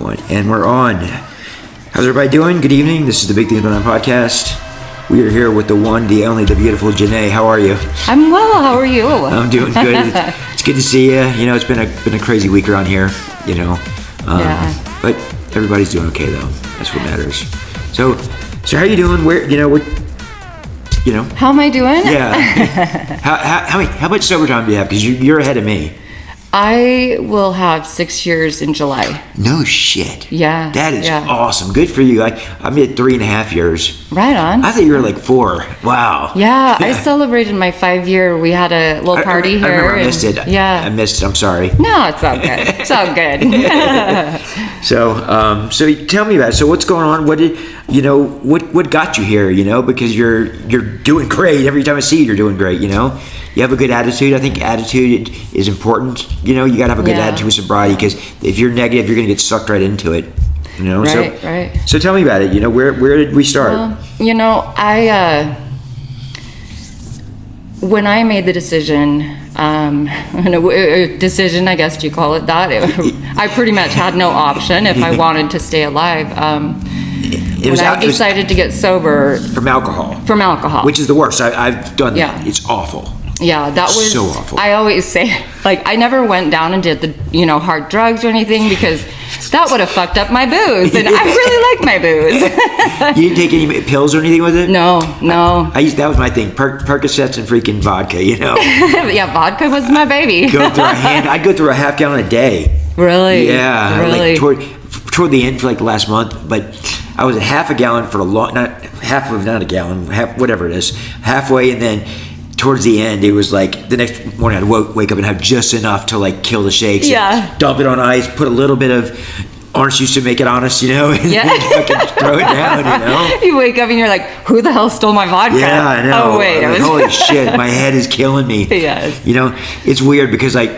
1. And we're on. How's everybody doing? Good evening. This is the Big Things Going On podcast. We are here with the one, the only, the beautiful Janea. How are you? I'm well. How are you? I'm doing good. It's good to see you. You know, it's been a crazy week around here, you know. Yeah. But everybody's doing okay, though. That's what matters. So how you doing? Where, you know, what, you know? How am I doing? Yeah. how much sober time do you have? Because you're ahead of me. I will have 6 years in July. No shit. Yeah. That is awesome. Good for you. I'm at 3.5 years. Right on. I thought you were like 4. Wow. Yeah, I celebrated my 5-year. We had a little party here. I remember I missed it. Yeah. I missed it. I'm sorry. No, it's all good. It's all good. So tell me about it. So what's going on? What got you here? You know, because you're doing great. Every time I see you, you're doing great. You know, you have a good attitude. I think attitude is important. You know, you gotta have a good attitude with sobriety, because if you're negative, you're gonna get sucked right into it. You know, right. So tell me about it. You know, where did we start? Well, you know, when I made the decision, a decision, I guess you call it that. I pretty much had no option if I wanted to stay alive. I decided to get sober from alcohol. Which is the worst. I've done that. It's awful. Yeah, that was so awful. I always say, like, I never went down and did the, hard drugs or anything, because that would have fucked up my booze, and I really like my booze. You didn't take any pills or anything with it? No. That was my thing. Percocets and freaking vodka, you know. Yeah, vodka was my baby. I'd go through a half gallon a day. Really? Yeah. Really? Like toward the end for like the last month, but I was at half a gallon for not a gallon, whatever it is, halfway, and then towards the end, it was like the next morning I'd wake up and have just enough to like kill the shakes. Yeah. Dump it on ice, put a little bit of orange juice to make it honest, you know, and fucking throw it down, you know. You wake up and you're like, who the hell stole my vodka? Yeah, I know. Oh, wait. Like, holy shit, my head is killing me. Yes. You know, it's weird because like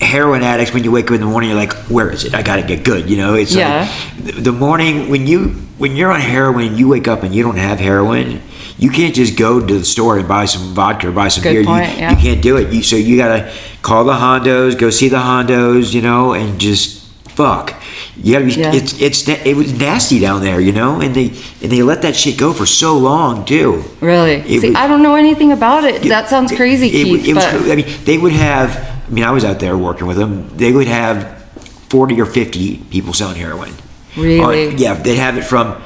heroin addicts, when you wake up in the morning, you're like, where is it? I gotta get good, you know. It's like the morning when you're on heroin, you wake up and you don't have heroin. You can't just go to the store and buy some vodka or buy some beer. You can't do it. So you gotta call the Hondos, go see the Hondos, you know, and just fuck. You gotta be. Yeah. It was nasty down there, you know, and they let that shit go for so long too. Really? I don't know anything about it. That sounds crazy, Keith. I mean, they would have. I mean, I was out there working with them. They would have 40 or 50 people selling heroin. Really? They'd have it from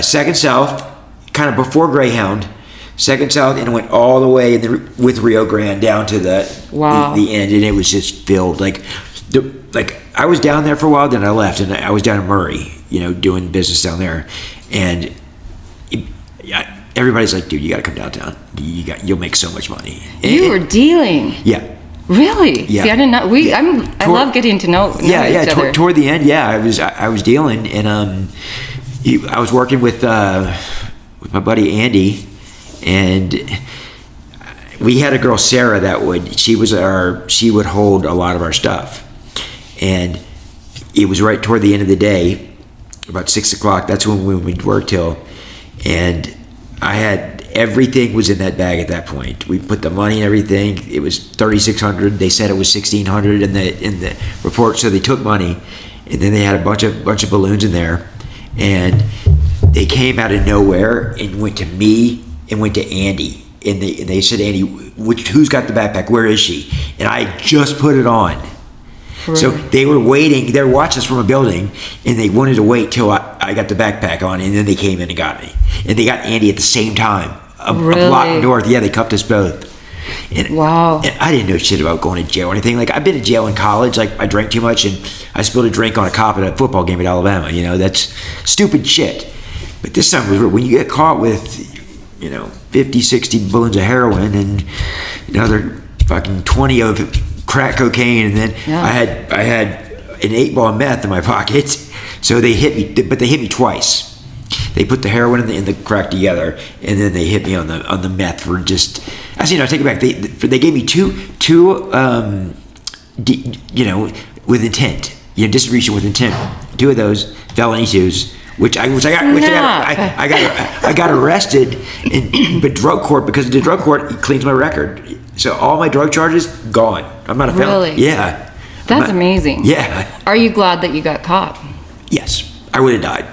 Second South, kind of before Greyhound, Second South, and it went all the way with Rio Grande down to the end, and it was just filled. Like I was down there for a while, then I left, and I was down in Murray, you know, doing business down there, and everybody's like, dude, you got to come downtown. You'll make so much money. You were dealing. Yeah. Really? Yeah. See, I didn't know. I love getting to know each other. Toward the end, I was dealing, and I was working with my buddy Andy, and we had a girl Sarah she would hold a lot of our stuff, and it was right toward the end of the day, about 6 o'clock. That's when we'd work till, and I had everything was in that bag at that point. We put the money and everything. It was $3,600. They said it was $1,600 in the report, so they took money, and then they had a bunch of balloons in there, and they came out of nowhere and went to me and went to Andy, and they said, Andy, who's got the backpack? Where is she? And I just put it on. Right. So they were waiting. They were watching us from a building, and they wanted to wait till I got the backpack on, and then they came in and got me. And they got Andy at the same time, a block north. Yeah, they cuffed us both. And, wow. And I didn't know shit about going to jail or anything. Like, I've been to jail in college. Like, I drank too much, and I spilled a drink on a cop at a football game at Alabama. You know, that's stupid shit. But this time, when you get caught with, 50, 60 balloons of heroin and another fucking 20 of crack cocaine, and then I had an 8-ball of meth in my pocket. So they hit me, but they hit me twice. They put the heroin and the crack together, and then they hit me on the meth for just. Actually, no, I take it back. They gave me two with intent, distribution with intent. 2 of those felony 2s. Which I got arrested but drug court, because the drug court cleans my record. So all my drug charges gone. I'm not a felon. Really? Yeah. That's amazing. Yeah. Are you glad that you got caught? yes, I would have died.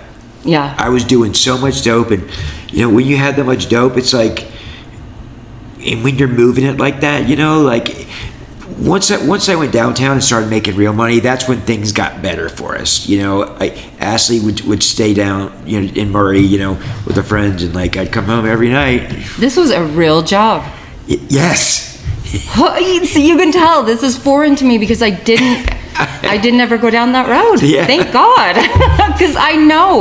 Yeah. I was doing so much dope, and when you have that much dope, it's like, and when you're moving it like that, like once I went downtown and started making real money, that's when things got better for us. Ashley would stay down, in Murray, with her friends, and like I'd come home every night. This was a real job. Yes. So you can tell this is foreign to me because I didn't ever go down that road. Yeah. Thank God. Because I know.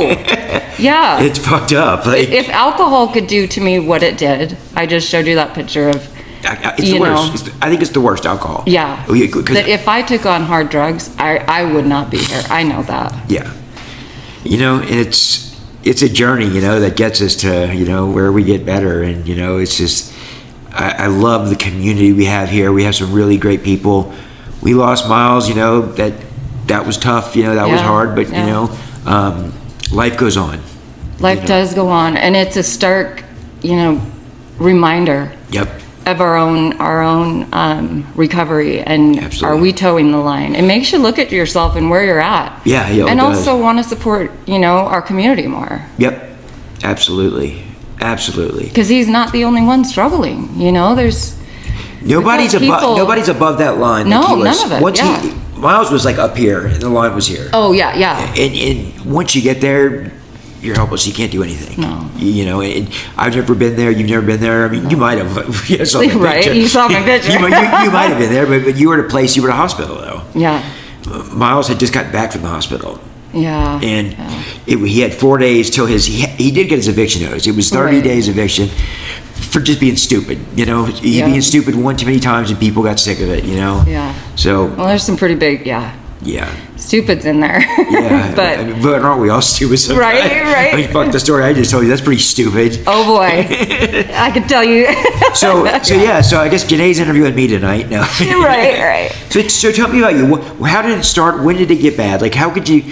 Yeah. It's fucked up. Like, if alcohol could do to me what it did, I just showed you that picture of, it's the worst. I think it's the worst, alcohol. Yeah. That if I took on hard drugs, I would not be here. I know that. Yeah. It's a journey, that gets us to, where we get better. And, it's just, I love the community we have here. We have some really great people. We lost Miles, that was tough, that was hard, but life goes on. Life does go on, and it's a stark, reminder. Yep. Of our own recovery, and Absolutely. Are we towing the line? It makes you look at yourself and where you're at. Yeah, and it also does. want to support, our community more. Yep. Absolutely. Because he's not the only one struggling. There's nobody's above that line. No, like he was. none of it. Miles was like up here, and the line was here. Oh yeah. And once you get there, you're helpless. You can't do anything. No. And I've never been there. You've never been there. I mean, you might have. You saw my Right? picture. You saw my picture. you might have been there, but you were at a place. You were at a hospital though. Yeah. Miles had just gotten back from the hospital. Yeah. And he had 4 days till he did get his eviction notice. It was 30 days eviction for just being stupid. Being stupid one too many times, and people got sick of it. Yeah. So. Well, there's some pretty big stupids in there. Yeah. but aren't we all stupid sometimes? Right. I mean, fuck, the story I just told you, that's pretty stupid. Oh boy. I could tell you. So I guess Janea's interviewing me tonight. No. Right. So tell me about you. How did it start? When did it get bad? Like, how could you?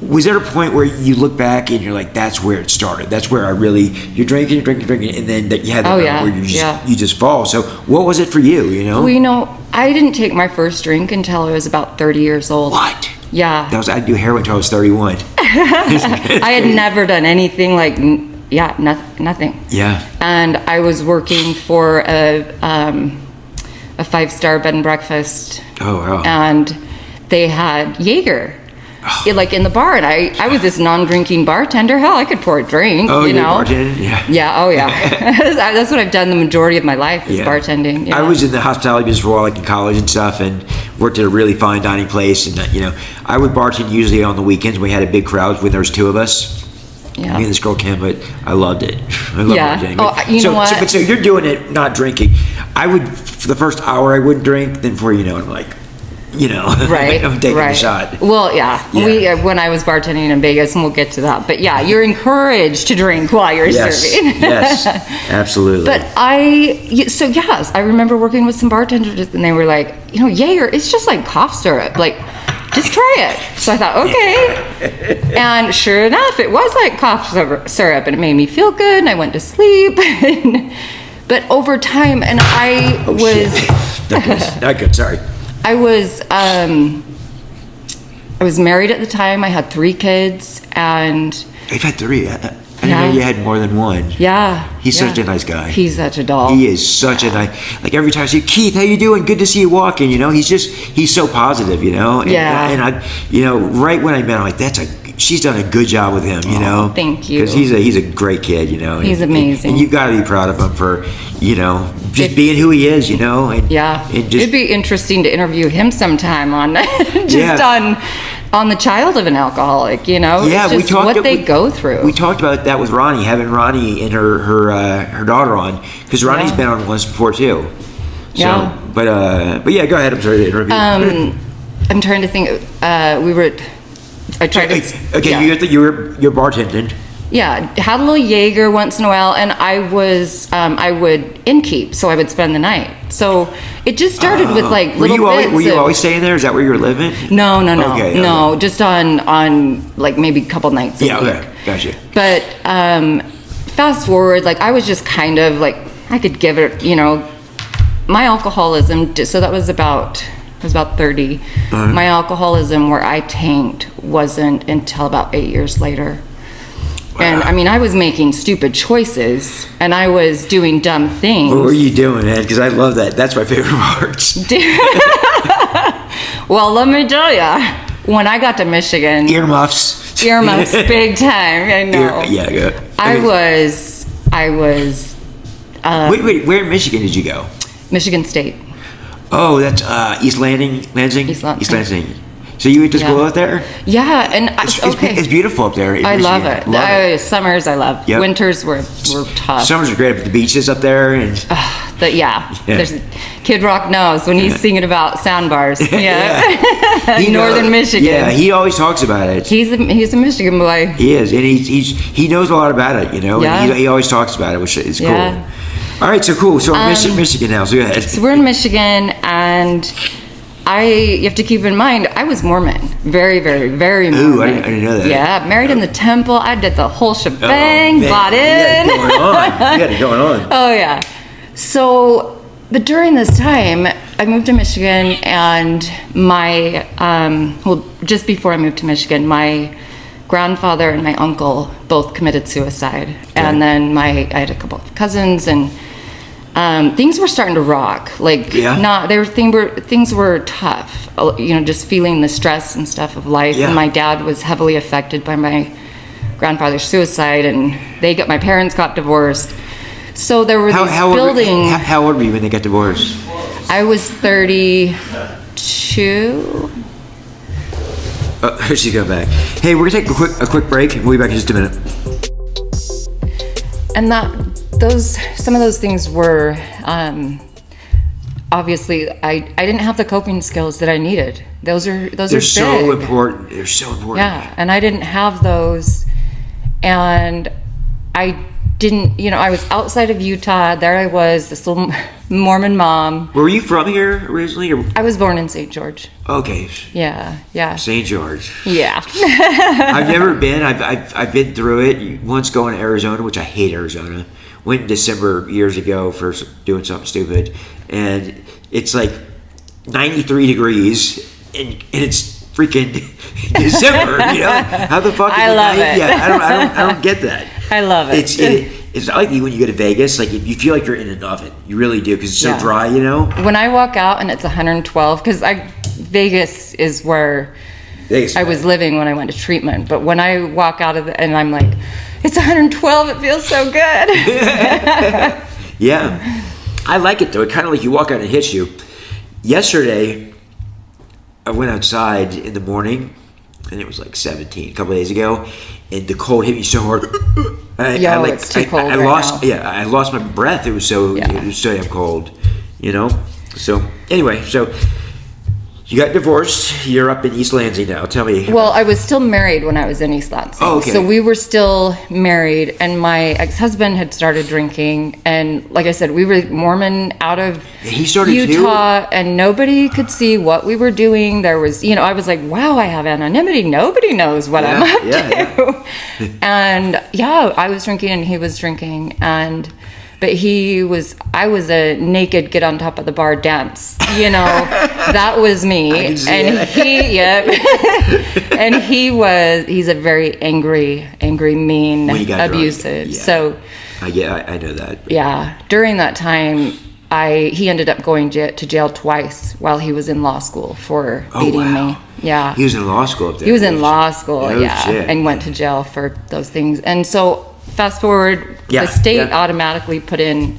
Was there a point where you look back and you're like, that's where it started? That's where you're drinking, and then that you had that moment where you just fall. So what was it for you? Well, I didn't take my first drink until I was about 30 years old. What? Yeah. I do heroin until I was 31. I had never done anything like, nothing. Yeah. And I was working for a 5-star bed and breakfast. Oh, wow. And they had Jaeger. Like in the bar, and I was this non-drinking bartender. Hell, I could pour a drink. Oh, you bartended? Yeah. Yeah. Oh, yeah. That's what I've done the majority of my life is bartending. I was in the hospitality business for a while, like in college and stuff, and worked at a really fine dining place. And I would bartend usually on the weekends. We had a big crowd when there was 2 of us. Yeah. Me and this girl Kim, but I loved it. I loved bartending. Oh, you know what? So you're doing it, not drinking. I would, for the first hour, I wouldn't drink. Then before you know it, I'm like. Right, I'm taking a shot. Well, yeah. We when I was bartending in Vegas, and we'll get to that. But yeah, you're encouraged to drink while you're serving. Yes, absolutely. But I remember working with some bartenders, and they were like, Jaeger, it's just like cough syrup. Like, just try it. So I thought, okay. And sure enough, it was like cough syrup, and it made me feel good, and I went to sleep. But over time, and I was not good. Sorry. I was married at the time. I had 3 kids, and you've had 3. I didn't know you had more than 1. Yeah, he's such a nice guy. He's such a doll. He is such a nice. Like every time I say, Keith, how you doing? Good to see you walking. He's so positive. And, and I, right when I met him, I'm like, she's done a good job with him. Thank you. Because he's a great kid. He's amazing. And you've got to be proud of him for just being who he is. And it'd be interesting to interview him sometime on on the child of an alcoholic. Yeah, it's just what they go through. We talked about that with Ronnie, having Ronnie and her daughter on, because Ronnie's been on once before too. So, yeah. But yeah, go ahead. I'm sorry to interrupt you. I'm trying to think. We were. I tried to. Okay, yeah. you're bartending. Yeah, had a little Jaeger once in a while, and I would innkeep, so I would spend the night. So it just started with like little bits. Were you always staying there? Is that where you were living? No. Okay. No, just on like maybe a couple nights a week. Okay, gotcha. But fast forward, like I was just kind of like, I could give it, my alcoholism, so that was about I was about 30. My alcoholism, where I tanked, wasn't until about 8 years later. And I mean, I was making stupid choices and I was doing dumb things. What were you doing, man? Because I love that. That's my favorite part. Well, let me tell ya, when I got to Michigan, Earmuffs, big time. I know. Yeah, good. I was. Wait, where in Michigan did you go? Michigan State. Oh, that's East Lansing? East Lansing. So you went to school out there? Yeah, and it's beautiful up there in I Michigan. love it. Summers I love. Yep. Winters were tough. Summers are great, but the beaches up there and There's Kid Rock knows when he's singing about sandbars. Yeah. Northern Michigan. Yeah, he always talks about it. He's a Michigan boy. He is, and he knows a lot about it, you know. Yeah. And he always talks about it, which is cool. Yeah. All right, so cool. So Michigan now. So go ahead. So we're in Michigan, and you have to keep in mind, I was Mormon. Very, very, very Mormon. Ooh, I didn't know that. Yeah, married in the temple. I did the whole shebang, bought in. You got it going on. Oh, yeah. So, but during this time, I moved to Michigan, and just before I moved to Michigan, my grandfather and my uncle both committed suicide. Okay. And then I had a couple of cousins, and things were starting to rock. Things were tough. You know, just feeling the stress and stuff of life. Yeah. And my dad was heavily affected by my grandfather's suicide, and my parents got divorced. So there were buildings. How old were you when they got divorced? I was 32. She's going back. Hey, we're gonna take a quick break, and we'll be back in just a minute. And some of those things were obviously I didn't have the coping skills that I needed. They're so important. They're so important. Yeah, and I didn't have those, and I didn't. You know, I was outside of Utah. There I was, this little Mormon mom. Were you from here originally? Or? I was born in St. George. Okay. Yeah. St. George. Yeah. I've never been. I've been through it. Once going to Arizona, which I hate Arizona. Went in December years ago for doing something stupid, and it's like 93 degrees, and it's freaking December. You know, how the fuck? I love it. Yeah, I don't get that. I love it. It's like when you go to Vegas, like you feel like you're in an oven. You really do, because it's so dry, you know. When I walk out and it's 112, because Vegas is where I was living when I went to treatment. But when I walk out of and I'm like, it's 112, it feels so good. Yeah, I like it though. It kind of like you walk out and it hits you. Yesterday, I went outside in the morning, and it was like 17 a couple of days ago, and the cold hit me so hard. It's too cold I lost my breath. It was so damn cold, you know. So anyway, you got divorced. You're up in East Lansing now. Tell me. Well, I was still married when I was in East Lansing. Oh, okay. So we were still married, and my ex-husband had started drinking. And like I said, we were Mormon out of Utah, and nobody could see what we were doing. There was, I was like, wow, I have anonymity. Nobody knows what I'm up to. And I was drinking, and he was drinking, but I was a naked get on top of the bar dance, that was me. And he's a very angry, mean, abusive. Yeah. So I know that. Yeah. During that time, he ended up going to jail twice while he was in law school for beating me. Yeah. He was in law school up there. He was in law school, shit. and went to jail for those things. And so fast forward, the state automatically put in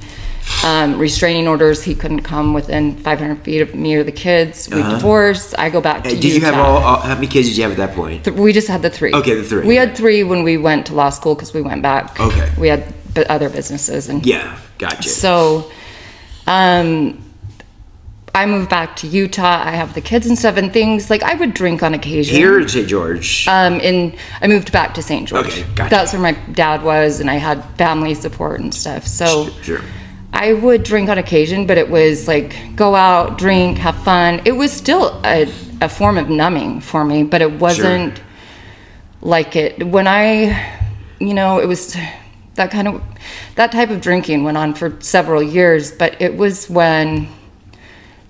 restraining orders. He couldn't come within 500 feet of me or the kids. We divorced. I go back to Utah. Did you have how many kids did you have at that point? We just had the 3. Okay, the 3. We had 3 when we went to law school because we went back. Okay. We had other businesses. Gotcha. So, I moved back to Utah. I have the kids and stuff and things. Like, I would drink on occasion. Here in St. George? I moved back to St. George. Okay, gotcha. That's where my dad was, and I had family support and stuff. So sure. I would drink on occasion, but it was like, go out, drink, have fun. It was still a form of numbing for me, but it wasn't like it. When it was that type of drinking went on for several years, but it was when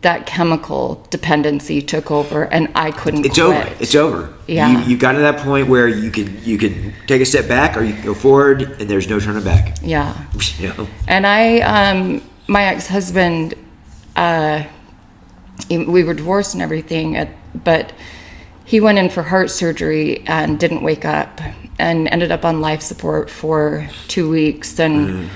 that chemical dependency took over, and I couldn't quit. It's over. Yeah. You got to that point where you can take a step back, or you can go forward, and there's no turning back. Yeah. You know? And my ex-husband, we were divorced and everything, but he went in for heart surgery and didn't wake up, and ended up on life support for 2 weeks. And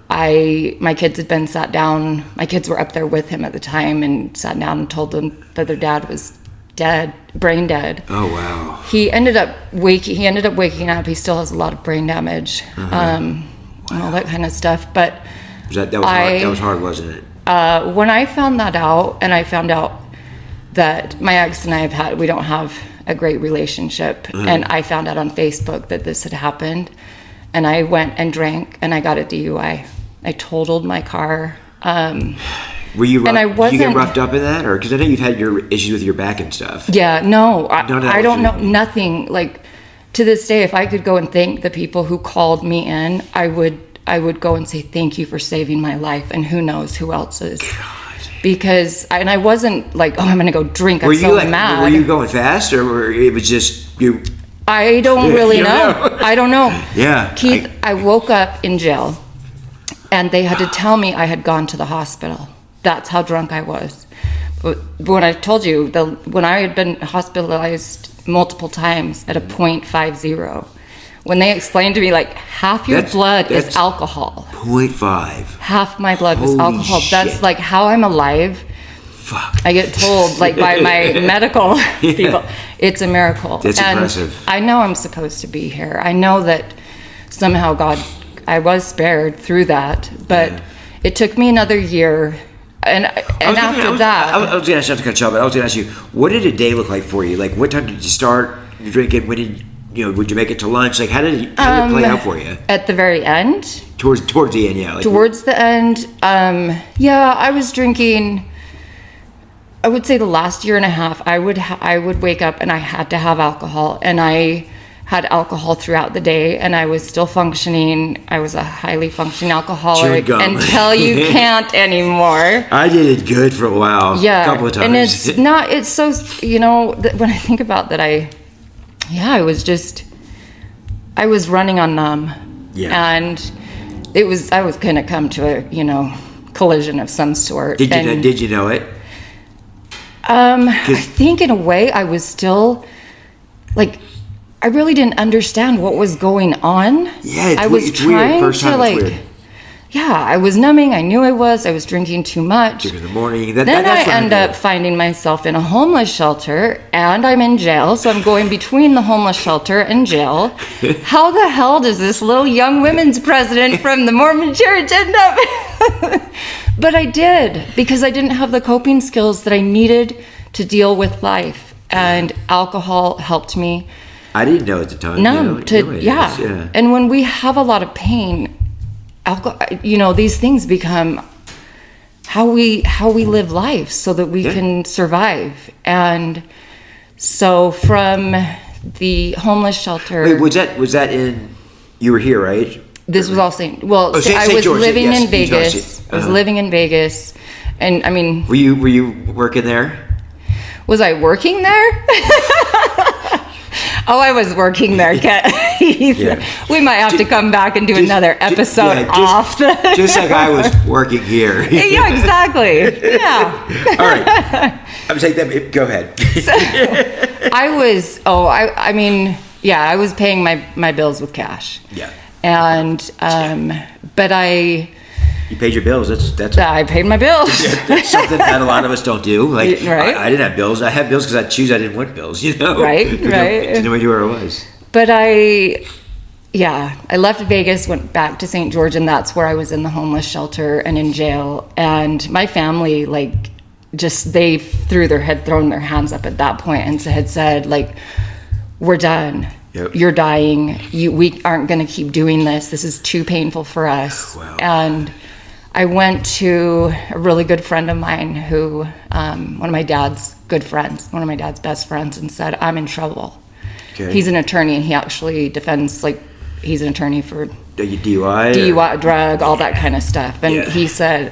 my kids had been sat down. My kids were up there with him at the time, and sat down and told them that their dad was dead, brain dead. Oh wow. He ended up waking up. He still has a lot of brain damage, and all that kind of stuff. But that was hard. That was hard, wasn't it? When I found that out, and I found out that my ex and I we don't have a great relationship, and I found out on Facebook that this had happened, and I went and drank, and I got a DUI. I totaled my car. Were you? And I did you get wasn't- roughed up in that, or because I know you've had your issues with your back and stuff? Yeah, no, None of that I was don't know in- nothing. Like, to this day, if I could go and thank the people who called me in, I would go and say thank you for saving my life, and who knows who else is. Because I wasn't like, oh, I'm gonna go drink. I'm so mad. Were you going fast, or it was just you? I don't really You don't know. know. I don't know. Yeah, Keith, I woke up in jail, and they had to tell me I had gone to the hospital. That's how drunk I was. But when I told you, when I had been hospitalized multiple times at a 0.50, when they explained to me, like, half your blood is alcohol. 0.5. Half my blood was Holy alcohol. shit. That's like how I'm alive. Fuck. I get told, like, by my medical people, it's a miracle. That's and impressive. I know I'm supposed to be here. I know that somehow I was spared through that, but it took me another year. And after that, I was going to cut you off, but I was going to ask you, what did a day look like for you? Like, what time did you start drinking? When did would you make it to lunch? Like, how did it play out for you? At the very end, Towards the end, yeah. Like, towards the end, yeah, I was drinking. I would say the last year and a half, I would wake up and I had to have alcohol, and I had alcohol throughout the day, and I was still functioning. I was a highly functioning alcoholic Chewing gum. until you can't anymore. I did it good for a while. Yeah, A couple of times. and it's so, when I think about that, I was running on numb. Yeah. And I was going to come to a, collision of some sort. Did you know it? I think in a way I was still, like, I really didn't understand what was going on. Yeah, I was it's weird. trying First time to, it's like, weird. yeah, I was numbing. I knew I was drinking too much. 2 in the morning. Then That's I what end up finding myself in a homeless shelter, and I'm in jail. So I'm going between the homeless shelter and jail. How the hell does this little young women's president from the Mormon church end up? But I did, because I didn't have the coping skills that I needed to deal with life. And alcohol helped me I didn't know at the time. numb Yeah. And when we have a lot of pain, alcohol, these things become how we live life so that we can survive. And so from the homeless shelter, Wait, was that in? You were here, right? this was all St. Well, St. I was George, living yes, in Vegas. George. I was living in Vegas, and I mean, Were you working there? was I working there? Oh, I was working there. Yeah. We might have to come back and do another episode off the. Just like I was working here. Yeah, exactly. Yeah. All right. I'm saying that. Go ahead. I was. I mean, yeah, I was paying my bills with cash. Yeah. And but You paid your bills. That's I paid my bills. that's something that a lot of us don't do. Like, Right. I didn't have bills. I had bills because I choose I didn't want bills. Right, right. Didn't know where I was. But I left Vegas, went back to St. George, and that's where I was in the homeless shelter and in jail. And my family, like, they thrown their hands up at that point and had said, like, we're done. Yep. You're dying. We aren't going to keep doing this. This is too painful for us. Wow. And I went to a really good friend of mine who, one of my dad's good friends, one of my dad's best friends, and said, I'm in trouble. Okay. He's an attorney, and he actually defends, like, he's an attorney for DUI? DUI, drug, all that kind of stuff. And Yeah. he said,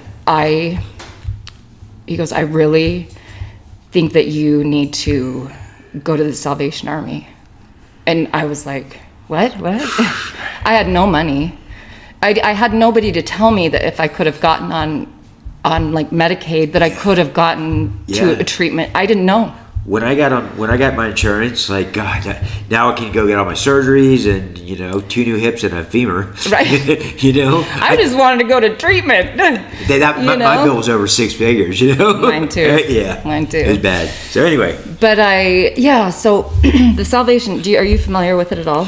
he goes, I really think that you need to go to the Salvation Army. And I was like, what? I had no money. I had nobody to tell me that if I could have gotten on like Medicaid, that I could have gotten to a treatment. I didn't know. When I got my insurance, like, God, now I can go get all my surgeries and, 2 new hips and a femur. Right. I just wanted to go to treatment. My bill was over 6 figures, Mine too. Yeah. Mine too. It was bad. So anyway. But so the Salvation, are you familiar with it at all?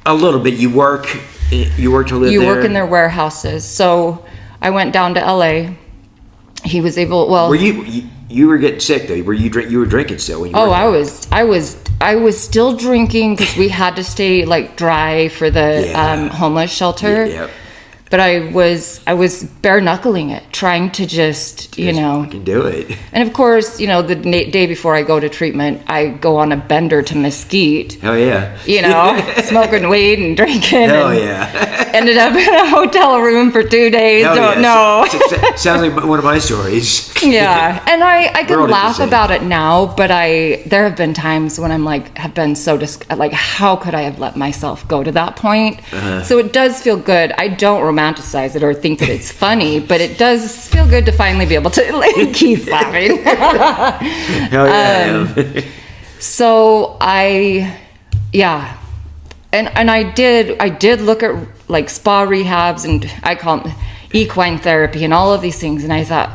A little bit. You work to live there? You work in their warehouses. So I went down to LA. He was able, Were you were getting sick though? You were drinking still when you were there? I was still drinking because we had to stay like dry for the homeless shelter. Yeah. But I was bare knuckling it, trying to just, I can do it. And of course, the day before I go to treatment, I go on a bender to Mesquite. Hell yeah. Smoking weed and drinking. Hell yeah. Ended up in a hotel room for 2 days. Don't know. Sounds like one of my stories. Yeah, and I can laugh about it now, but there have been times when I'm like, have been so how could I have let myself go to that point? So it does feel good. I don't romanticize it or think that it's funny, but it does feel good to finally be able to keep laughing. Hell yeah. So and I did look at like spa rehabs, and I call them equine therapy and all of these things, and I thought,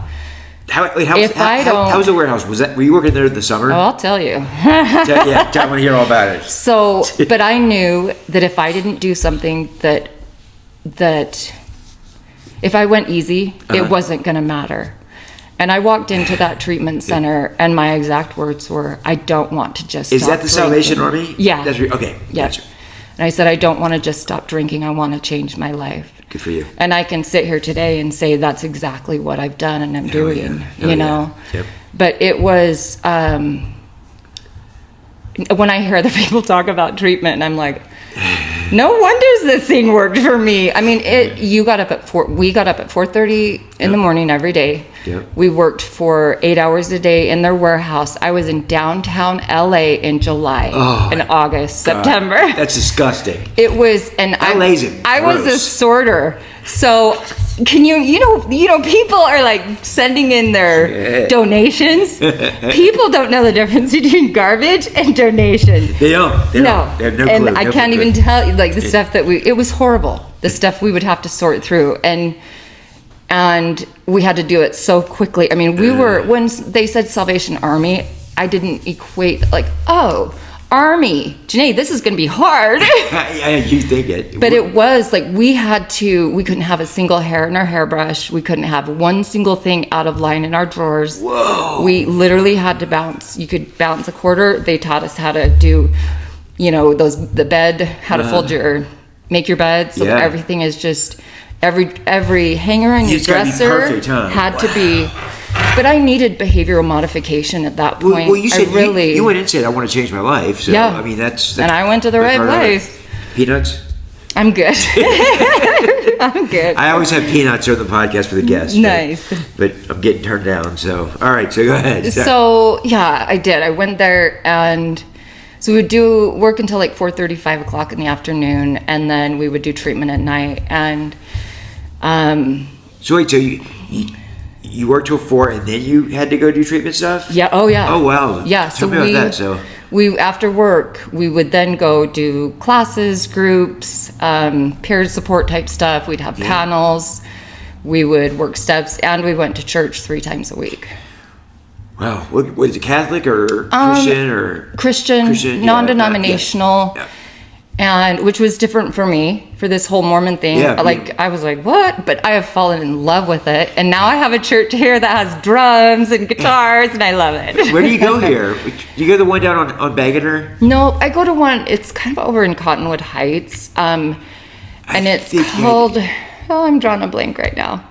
how was the warehouse? Were you working there in the summer? Oh, I'll tell you. I want to hear all about it. So, but I knew that if I didn't do something that if I went easy, it wasn't going to matter. And I walked into that treatment center, and my exact words were, I don't want to just Is stop that the drinking. Salvation Army? Yeah. Okay. Yeah. Gotcha. And I said, I don't want to just stop drinking. I want to change my life. Good for you. And I can sit here today and say that's exactly what I've done and I'm doing, you know. Yep. But it was, when I hear other people talk about treatment, and I'm like, no wonders this thing worked for me. I mean, we got up at 4:30 in the morning every day. Yep. We worked for 8 hours a day in their warehouse. I was in downtown LA in July, in August, God. September. That's disgusting. It was, and I was a sorter. So can you know, people are like sending in their donations. People don't know the difference between garbage and donation. They don't. They have no clue. And I can't even tell you, like, the stuff that it was horrible. The stuff we would have to sort through, and we had to do it so quickly. I mean, when they said Salvation Army, I didn't equate like, Army, Janea, this is going to be hard. You think it. But it was like we couldn't have a single hair in our hairbrush. We couldn't have one single thing out of line in our drawers. Whoa. We literally had to bounce. You could bounce a quarter. They taught us how to do, the bed, how to make your bed. So everything is just, every hanger on your dresser had to be. But I needed behavioral modification at that point. Well, you said you went and said, I want to change my life. So, I mean, that's and I went to the right place. Peanuts? I'm good. I'm good. I always have peanuts on the podcast for the guests. Nice. But I'm getting turned down. So, all right. So go ahead. So, yeah, I did. I went there, and so we would work until like 4:30, 5 o'clock in the afternoon, and then we would do treatment at night. And so wait, so you worked till 4, and then you had to go do treatment stuff? Yeah. Oh, yeah. Oh, wow. Yeah. Tell me about that. We after work, we would then go do classes, groups, peer support type stuff. We'd have panels. We would work steps, and we went to church 3 times a week. Wow. What is it, Catholic or Christian or? Christian, non-denominational. Yeah. And which was different for me for this whole Mormon thing. Yeah, I was like, what? But I have fallen in love with it. And now I have a church here that has drums and guitars, and I love it. Where do you go here? Do you go to the one down on Baggeter? No, I go to one, it's kind of over in Cottonwood Heights. And it's called, I'm drawing a blank right now.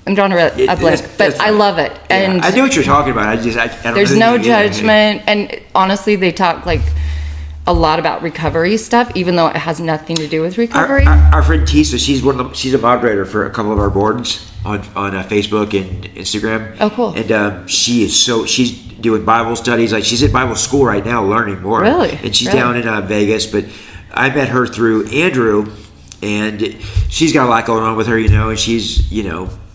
I'm drawing a blank, but I love it. And I know what you're talking about. I don't there's no judgment. And honestly, they talk like a lot about recovery stuff, even though it has nothing to do with recovery. Our friend Tisa, she's a moderator for a couple of our boards. on Facebook and Instagram. Oh, cool. And she's doing Bible studies. Like, she's at Bible school right now, learning more. Really? And she's Really? down in Vegas. But I met her through Andrew, and she's got a lot going on with her, and she's,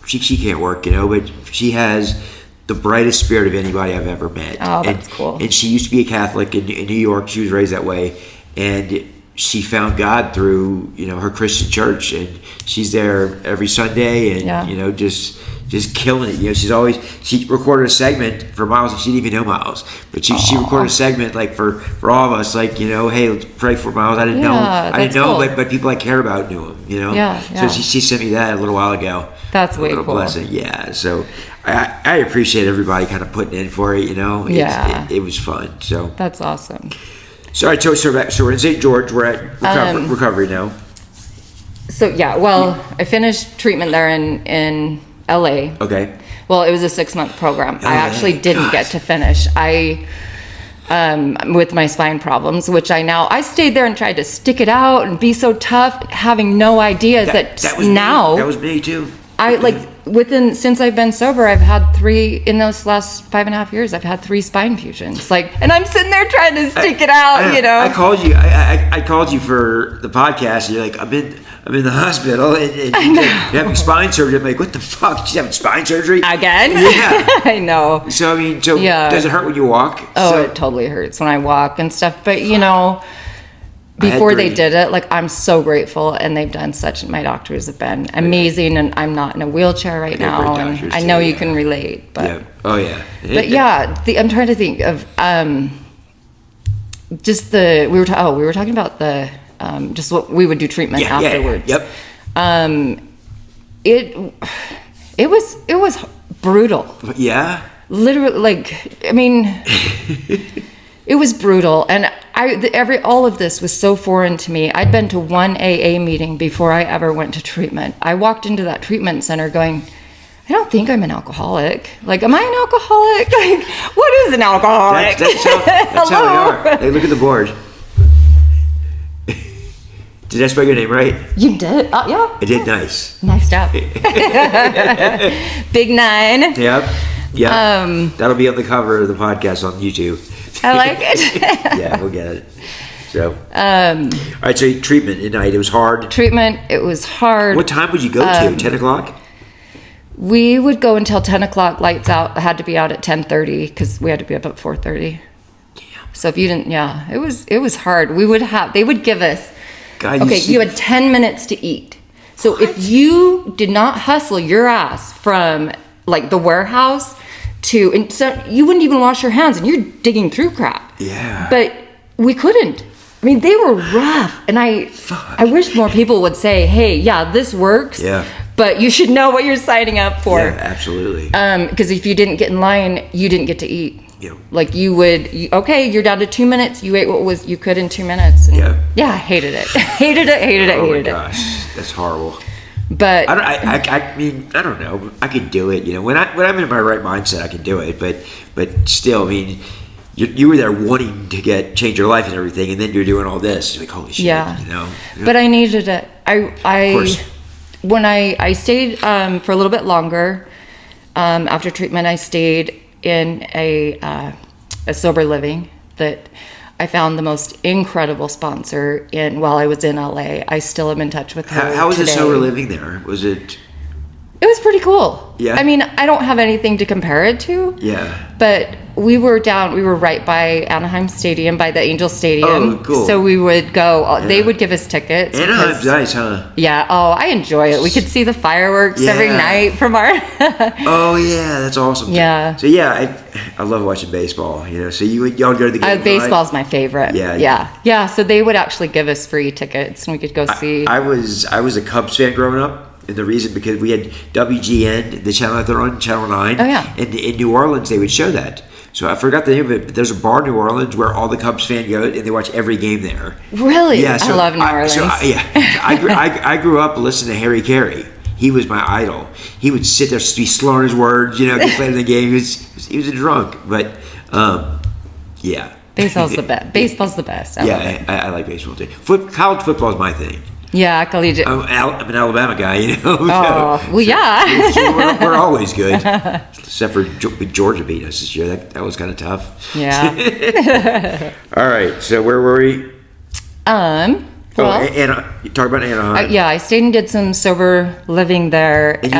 she can't work, but she has the brightest spirit of anybody I've ever met. Oh, that's cool. And she used to be a Catholic in New York. She was raised that way. And she found God through, her Christian church, and she's there every Sunday, and just killing it. She recorded a segment for Miles, and she didn't even know Miles, but she recorded a segment like for all of us, like, hey, let's pray for Miles. I didn't know, cool. but people I care about knew him, Yeah. So she sent me that a little while ago. That's way cool. Blessing. Yeah. So I appreciate everybody kind of putting in for it. It was fun. So that's awesome. So all right, so we're in St. George. We're at recovery now. So yeah, well, I finished treatment there in LA. Okay. Well, it was a 6-month program. I actually God. didn't get to finish. With my spine problems, which I stayed there and tried to stick it out and be so tough, having no idea that was now. Me. That was me too. Since I've been sober, I've had 3 in those last 5.5 years. I've had 3 spine fusions. And I'm sitting there trying to stick it out. I called you. I called you for the podcast, and you're like, I'm in the hospital, and you're having spine surgery. I'm like, what the fuck? She's having spine surgery again? Yeah, I know. So does it hurt when you walk? Oh, it totally hurts when I walk and stuff. But before they did it, I'm so grateful, and they've done my doctors have been amazing, and I'm not in a wheelchair right now, and I know you can relate, but yeah. Oh yeah. But I'm trying to think of we were talking about the just what we would do treatment afterwards. Yep. It was brutal. Yeah. Literally, it was brutal, and all of this was so foreign to me. I'd been to one AA meeting before I ever went to treatment. I walked into that treatment center going, I don't think I'm an alcoholic. Am I an alcoholic? What is an alcoholic? That's how we are. Hey, look at the board. Did I spell your name right? You did? Yeah. I did. Nice. Nice job. Big 9. Yep. Yeah. That'll be on the cover of the podcast on YouTube. I like it. Yeah, we'll get it. So, all right. So treatment at night. It was hard. Treatment. It was hard. What time would you go to? 10 o'clock. We would go until 10 o'clock. Lights out. I had to be out at 10:30 because we had to be up at 4:30. Damn. So if you didn't, it was hard. They would give us. God, you had 10 minutes to eat. So if you did not hustle your ass from the warehouse and so you wouldn't even wash your hands, and you're digging through crap. Yeah. But we couldn't. They were rough, and I wish more people would say, "Hey, this works." Yeah. But you should know what you're signing up for. Yeah, absolutely. Because if you didn't get in line, you didn't get to eat. Yeah. You're down to 2 minutes. You ate what you could in 2 minutes. And I hated it. hated it. Oh my gosh, that's horrible. But I don't know. I could do it. When I'm in my right mindset, I can do it. But still, you were there wanting to change your life and everything, and then you're doing all this. You're like, holy shit. Yeah. But I needed it. Of course. When I stayed for a little bit longer after treatment, I stayed in a sober living that I found the most incredible sponsor while I was in LA. I still am in touch with her. How was today. the sober living there? Was it? It was pretty cool. Yeah. I don't have anything to compare it to. Yeah. But we were right by Anaheim Stadium, by the Angel Stadium. Oh, cool. So we would go, they would give us tickets. Anaheim's nice, huh? Yeah. Oh, I enjoy it. We could see the fireworks every night from our... Oh, yeah. That's awesome. Yeah. So, I love watching baseball, So y'all go to the game. Baseball's my favorite. Yeah. Yeah. So they would actually give us free tickets, and we could go see... I was a Cubs fan growing up. And the reason, because we had WGN, the channel that they're on, Channel 9. Oh, yeah. And in New Orleans, they would show that. So I forgot the name of it, but there's a bar in New Orleans where all the Cubs fans go, and they watch every game there. Really? Yeah. So I love New Orleans. I grew up listening to Harry Carey. He was my idol. He would sit there, be slurring his words, playing the game. He was a drunk, but yeah. Baseball's the best. Baseball's the best. I like baseball too. College football is my thing. Yeah, collegiate. I'm an Alabama guy, you know. Oh, well, yeah. So we're always good, except for Georgia beat us this year. That was kind of tough. Yeah. All right, so where were we? Well, you talk about Anaheim. yeah, I stayed and did some sober living there. And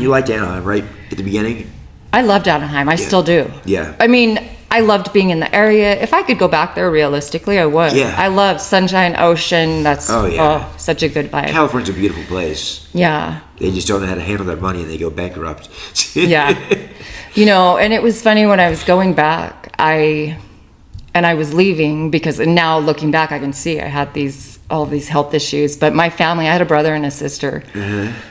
you liked Anaheim, right, at the beginning? I loved Anaheim. I still do. Yeah. I mean, I loved being in the area. If I could go back there realistically, I would. Yeah. I love sunshine, ocean. That's yeah. Such a good vibe. California's a beautiful place. Yeah. They just don't know how to handle their money and they go bankrupt. Yeah. You know, and it was funny when I was going back, I was leaving because now looking back, I can see I had all these health issues. But my family, I had a brother and a sister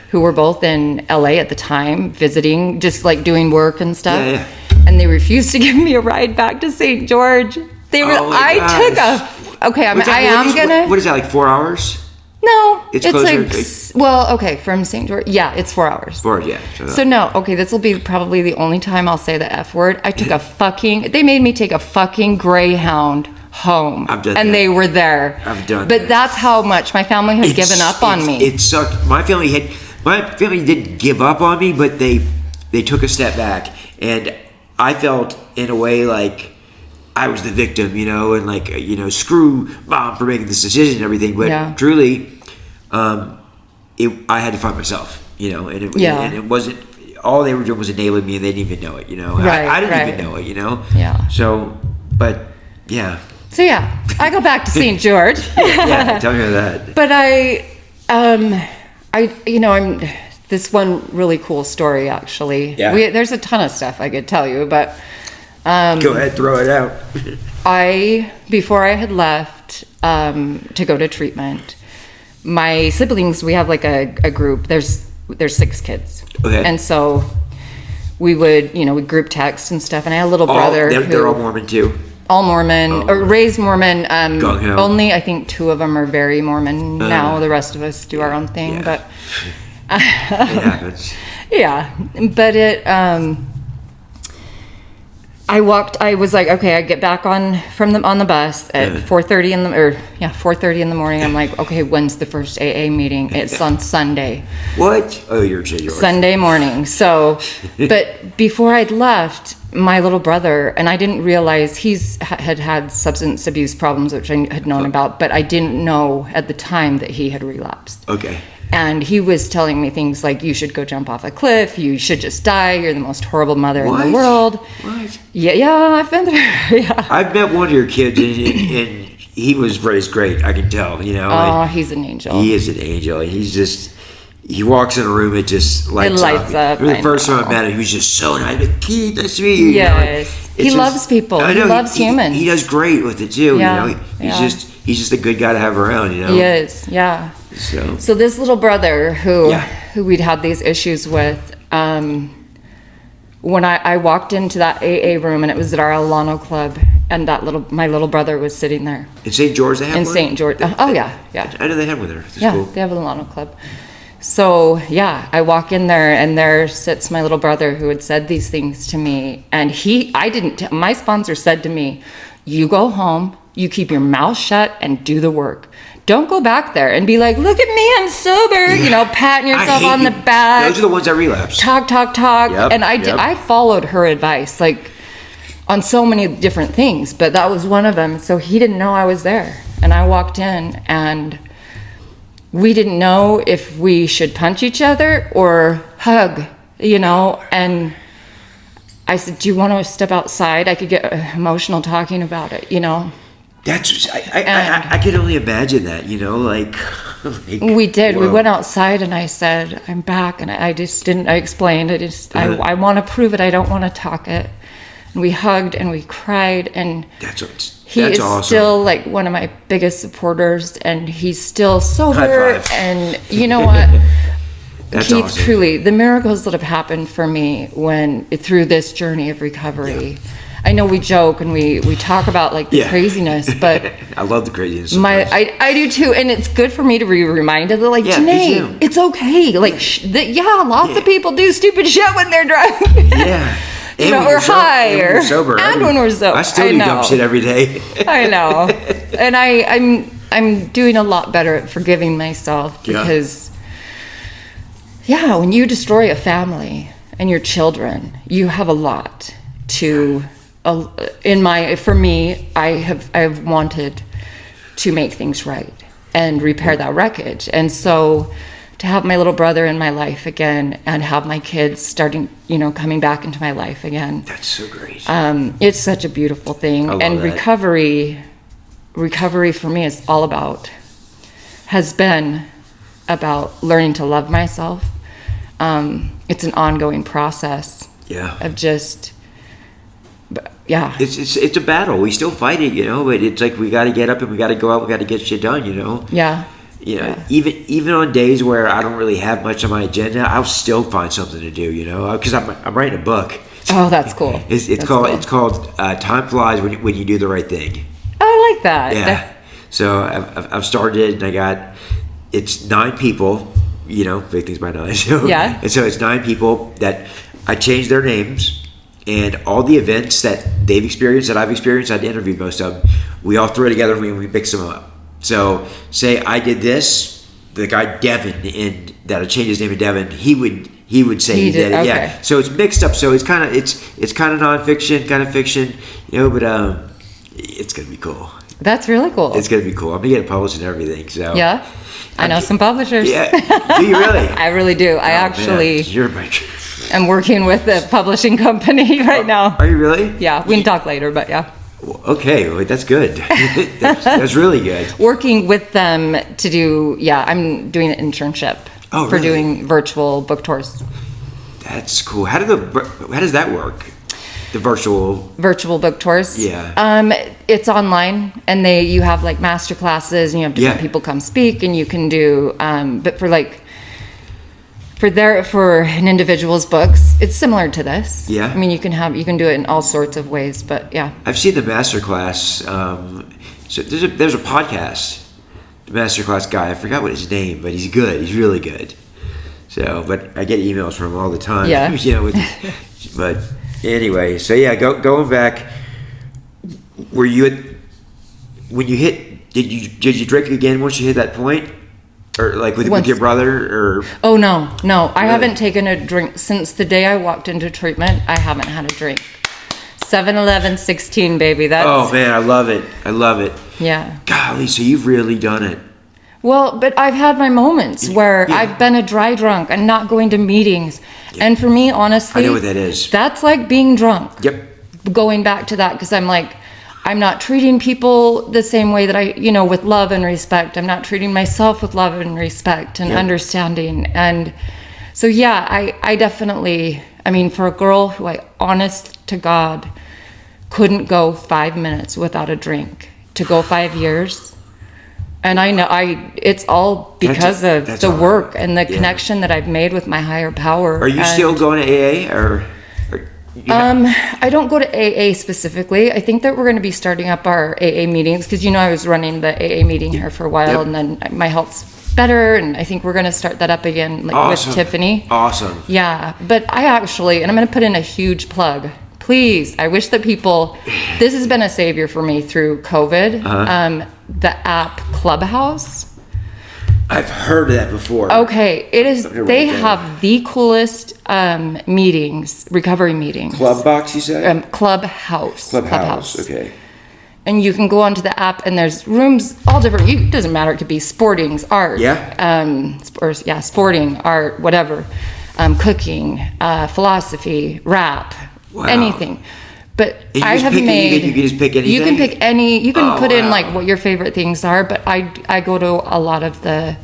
who were both in LA at the time, visiting, just like doing work and stuff. Yeah. And they refused to give me a ride back to St. George. They were. What is that, like 4 hours? No, It's closer. From St. George. Yeah, it's 4 hours. 4 hours, yeah. So no, okay, this will be probably the only time I'll say the F word. They made me take a fucking Greyhound home. I've done and that. they were there. I've done But that. that's how much my family had given up on me. It sucked. My family didn't give up on me, but they took a step back, and I felt in a way like I was the victim, you know, and like, you know, screw mom for making this decision and everything. But truly, I had to find myself, you know, and it wasn't, all they were doing was enabling me and they didn't even know it, you know. Right, I didn't even know it, you know. Yeah. So, but yeah. So yeah, I go back to St. George. Yeah, tell me about that. But I'm this one really cool story actually. Yeah. There's a ton of stuff I could tell you, but go ahead, throw it out. Before I had left to go to treatment, my siblings, we have like a group. There's 6 kids. Okay. And so we would, we'd group text and stuff. And I had a little brother. They're all Mormon too. All Mormon, or raised Mormon. Gung-ho. Only I think 2 of them are very Mormon now. The rest of us do our own thing. Yeah. But It happens. yeah, but I was like, okay, I get back on the bus at 4:30 in the morning. I'm like, okay, when's the first AA meeting? It's on Sunday. What? Oh, you're yours. Sunday morning. So, but before I'd left, my little brother, and I didn't realize had substance abuse problems, which I had known about, but I didn't know at the time that he had relapsed. Okay. And he was telling me things like, you should go jump off a cliff, you should just die, you're the most horrible mother in the world. What? Yeah, I've been there. Yeah. I've met one of your kids, and he was raised great, I can tell, you know. Oh, he's an angel. He is an angel. He walks in a room, it just lights up. The first time I met him, he was just so nice. Keith, nice to meet you. Yes. He loves people. I know, he loves humans. He does great with it too, Yeah, you know. He's just a good guy to have around, you know. He is, yeah. So this little brother who we'd had these issues with, when I walked into that AA room, and it was at our Alano Club, and my little brother was sitting there. In St. George they have one? In St. George. Oh, yeah. I know they have one there. That's yeah, cool. they have an Alano Club. So, yeah, I walk in there, and there sits my little brother who had said these things to me. And my sponsor said to me, you go home, you keep your mouth shut, and do the work. Don't go back there and be like, look at me, I'm sober, patting yourself on the back. Those are the ones that relapse. Talk. Yep, And I followed her advice, like, on so many different things, but that was one of them. So he didn't know I was there. And I walked in, and we didn't know if we should punch each other or hug, and I said, do you want to step outside? I could get emotional talking about it, That's I could only imagine that, like we did. Whoa. We went outside, and I said, I'm back, and I just didn't. I explained. I want to prove it. I don't want to talk it. And we hugged and we cried, and he is awesome. still like one of my biggest supporters, and he's still sober. High five. And you know what? That's Keith, awesome. truly, the miracles that have happened for me through this journey of recovery. Yeah. I know we joke and we talk about like the craziness, but I love the craziness. I do too, and it's good for me to be reminded that Janea, it's okay. Like lots of people do stupid shit when they're drunk. Yeah. Or high, or sober. And when we're sober. I still do dumb shit every day. I know, and I'm doing a lot better at forgiving myself because, when you destroy a family and your children, you have a lot to. For me, I have wanted to make things right and repair that wreckage, and so to have my little brother in my life again and have my kids starting, coming back into my life again. That's so great. It's such a beautiful thing. I love And that. recovery for me has been about learning to love myself. It's an ongoing process. Yeah. Of just, yeah. It's a battle. We still fight it, but it's like we got to get up and we got to go out. We got to get shit done, Yeah. Even on days where I don't really have much on my agenda, I'll still find something to do, because I'm writing a book. Oh, that's cool. It's called Time Flies When You Do the Right Thing. Oh, I like that. Yeah. So I've started, and it's 9 people, big things by 9. So, Yeah. And so it's 9 people that I changed their names, and all the events that they've experienced, that I've experienced, I'd interviewed most of them. We all threw it together and we mix them up. So say I did this, the guy Devin, and that I changed his name to Devin, he would say he did it. Okay. Yeah. So it's mixed up. So it's kind of nonfiction, kind of fiction, but it's gonna be cool. That's really cool. It's gonna be cool. I'm gonna get it published and everything. So Yeah. I know some publishers. Yeah. Do you really? I really do. I actually You're my. am working with a publishing company right now. Are you really? Yeah, we can talk later, but yeah. Okay, well, that's good. that's really good. Working with them to do, I'm doing an internship Oh, for really? doing virtual book tours. That's cool. How does that work? The Virtual book tours. Yeah. It's online, and you have like master classes, and you have different people come speak, and you can do, but for an individual's books, it's similar to this. Yeah. I mean, you can do it in all sorts of ways, but yeah. I've seen the masterclass. So there's a podcast. The masterclass guy, I forgot what his name, but he's good. He's really good. So, but I get emails from him all the time. Yeah. But anyway, so yeah, going back. Were you when you hit? Did you drink again once you hit that point? Or like with your brother, or? Oh no! I Really? haven't taken a drink since the day I walked into treatment. I haven't had a drink. 7-11-16, baby. That's. Oh man, I love it. Yeah. Golly, so you've really done it. Well, but I've had my moments where I've been a dry drunk and not going to meetings, and for me, honestly, I know what that is. That's like being drunk. Yep. Going back to that, because I'm like, I'm not treating people the same way that I, with love and respect. I'm not treating myself with love and respect and understanding. And so, I definitely, for a girl who honest to God, couldn't go 5 minutes without a drink, to go 5 years. And I know it's all because of the work and the connection that I've made with my higher power. Are you still going to AA or? I don't go to AA specifically. I think that we're going to be starting up our AA meetings because I was running the AA meeting here for a while, and then my health's better, and I think we're going to start that up again with Tiffany. Awesome. Yeah, but I actually, and I'm going to put in a huge plug. Please, I wish that people. This has been a savior for me through COVID. The app Clubhouse. I've heard of that before. Okay, it is. They have the coolest recovery meetings. Club box, you said? Clubhouse. Clubhouse. Okay. And you can go onto the app, and there's rooms all different. It doesn't matter. It could be sportings, art. Yeah. Sporting, art, whatever. Cooking, philosophy, rap, anything. But I have made. You can just pick anything. You can pick any. You can put in what your favorite things are. But I go to a lot of the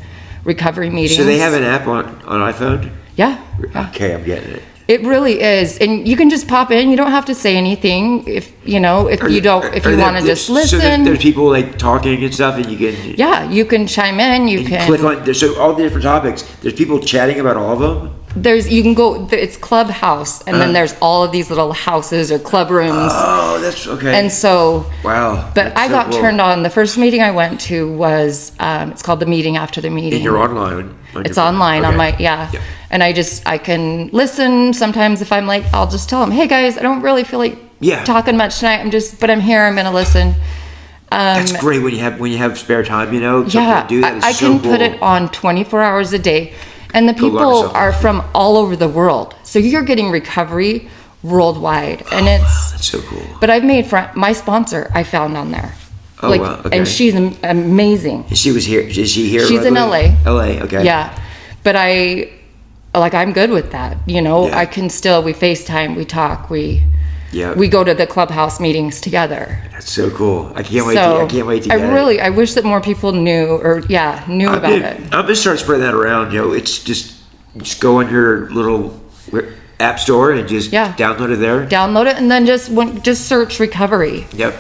recovery meetings. So they have an app on iPhone? Yeah. Okay, I'm getting it. It really is, and you can just pop in. You don't have to say anything if you want to just listen. So there's people like talking and stuff, and you can. Yeah, you can chime in. You can click on. So all the different topics. There's people chatting about all of them. You can go. It's Clubhouse, and then there's all of these little houses or club rooms. Oh, that's okay. And so. Wow. But I got turned on. The first meeting I went to was it's called the meeting after the meeting. And you're online. It's online on my and I can listen sometimes if I'm like, I'll just tell them, hey guys, I don't really feel like talking much tonight. But I'm here. I'm gonna listen. That's great when you have spare time, you know. Yeah, to do that is I so can put cool. it on 24 hours a day. And the Go learn people something. are from all over the world. So you're getting recovery worldwide. And it's, That's so cool. but I've made my sponsor I found on there. Oh, wow, okay. And she's amazing. She was here. Is she here? She's in locally? LA. LA, okay. Yeah. But I'm good with that. You know, Yeah. I can still, we FaceTime, we talk, we Yeah. go to the clubhouse meetings together. That's so cool. I can't wait. So I can't wait to get I wish that more people knew about it. I'm gonna start spreading that around. You know, it's just go on your little app store and just download it there. Download it and then just search recovery. Yep.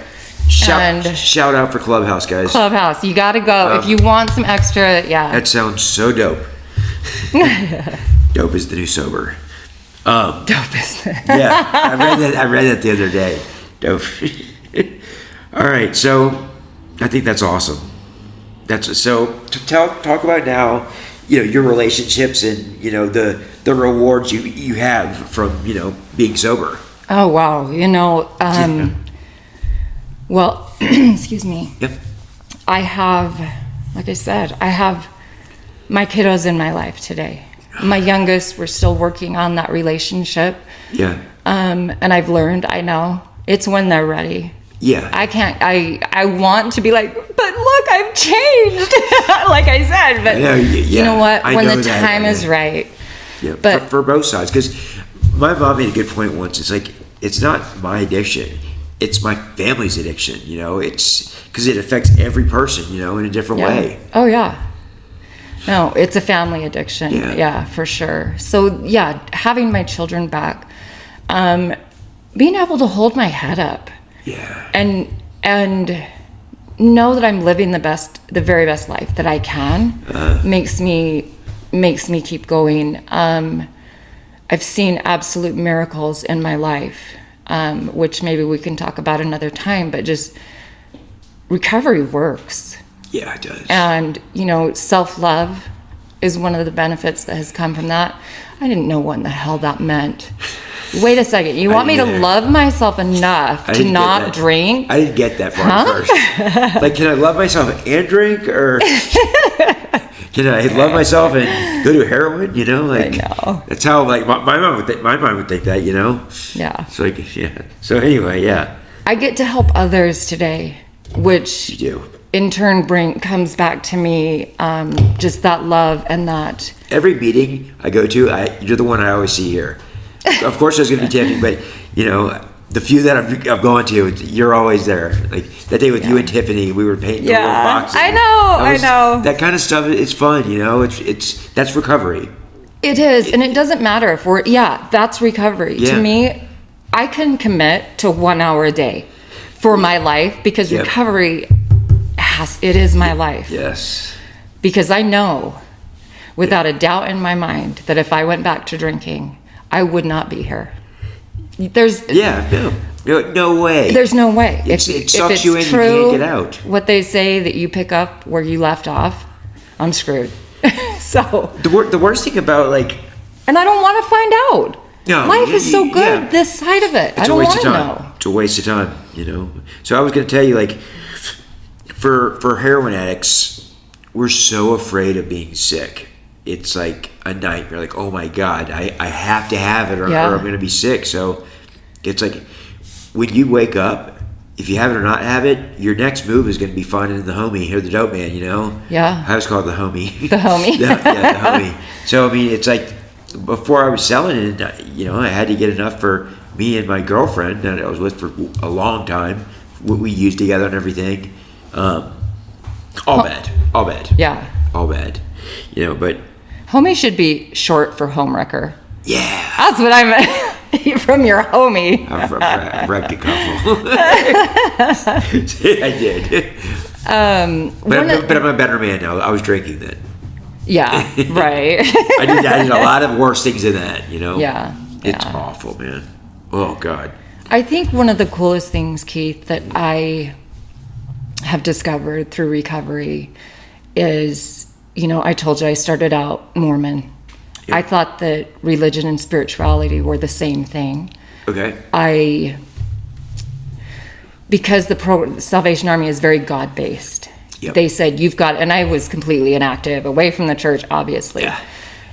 And- Shout out for Clubhouse, guys. Clubhouse, you gotta go if you want some extra. Yeah. That sounds so dope. Dope is the new sober. Dope is Yeah, I read that the other day. Dope. All right, so I think that's awesome. Talk about now, you know, your relationships and, you know, the rewards you have from, you know, being sober. Oh wow, you know, well, excuse me. Yep. I have, like I said, I have my kiddos in my life today. My youngest, we're still working on that relationship. Yeah. And I've learned, I know, it's when they're ready. Yeah. I want to be like, but look, I've changed. Like I said, but you know what? When the time is right. Yeah, but for both sides. Because my mom made a good point once. It's like, it's not my addiction. It's my family's addiction, you know. It's because it affects every person, you know, in a different way. Oh, yeah. No, it's a family addiction. Yeah, for sure. So, yeah, having my children back, being able to hold my head up. Yeah. And know that I'm living the very best life that I can makes me keep going. I've seen absolute miracles in my life, which maybe we can talk about another time, but just recovery works. Yeah, it does. And, you know, self-love is one of the benefits that has come from that. I didn't know what in the hell that meant. Wait a second. You want me to love myself enough to not drink? I didn't get that part first. Like, can I love myself and drink? Or can I love myself and go to heroin? You know, like, I know. That's how, like, my mind would think that, you know? Yeah. So, like, yeah. So, anyway, yeah. I get to help others today, which You do. in turn comes back to me, just that love and that. Every meeting I go to, you're the one I always see here. Of course, there's going to be Tiffany, but, you know, the few that I've gone to, you're always there. Like that day with you and Tiffany, we were painting the little boxes. I know. That kind of stuff, it's fun, you know. That's recovery. It is, and it doesn't matter if that's recovery. Yeah. To me, I can commit to 1 hour a day for my life because recovery it is my life. Yes. Because I know, without a doubt in my mind, that if I went back to drinking, I would not be here. No way. There's no way. It sucks you in, you can't get out. What they say that you pick up where you left off, I'm screwed. So the worst thing about, like, and I don't want to find out. No, life is so good. yeah. This side of it, It's I don't a waste want of to time. know. It's a waste of time, you know. So I was going to tell you, like, for heroin addicts, we're so afraid of being sick. It's like a nightmare. Like, oh my God, I have to have it or I'm going to be sick. So it's like when you wake up, if you have it or not have it, your next move is going to be finding the homie or the dope man, you know? Yeah. I was called the homie. The homie. The homie. So, I mean, it's like before I was selling it, you know, I had to get enough for me and my girlfriend that I was with for a long time. What we used together and everything. All bad. Yeah. All bad. You know, but Homie should be short for homewrecker. yeah. That's what I meant from your homie. I've wrecked a couple. I did. But I'm a better man now. I was drinking then. Yeah, right. I did a lot of worse things than that, you know? Yeah. It's awful, man. Oh, God. I think one of the coolest things, Keith, that I have discovered through recovery is, you know, I told you I started out Mormon. Yeah. I thought that religion and spirituality were the same thing. Okay. because the Salvation Army is very God-based. Yep. They said, you've got, and I was completely inactive, away from the church, obviously. Yeah.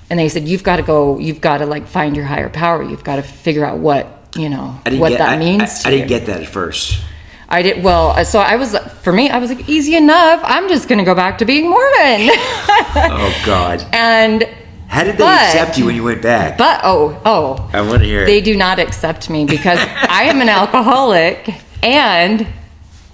And they said, you've got to like find your higher power. You've got to figure out what that means to I you. didn't get that at first. I did, well, so I was like, easy enough. I'm just going to go back to being Mormon. Oh, God. And how did they accept you when you went back? But, I want to hear it. They do not accept me because I am an alcoholic, and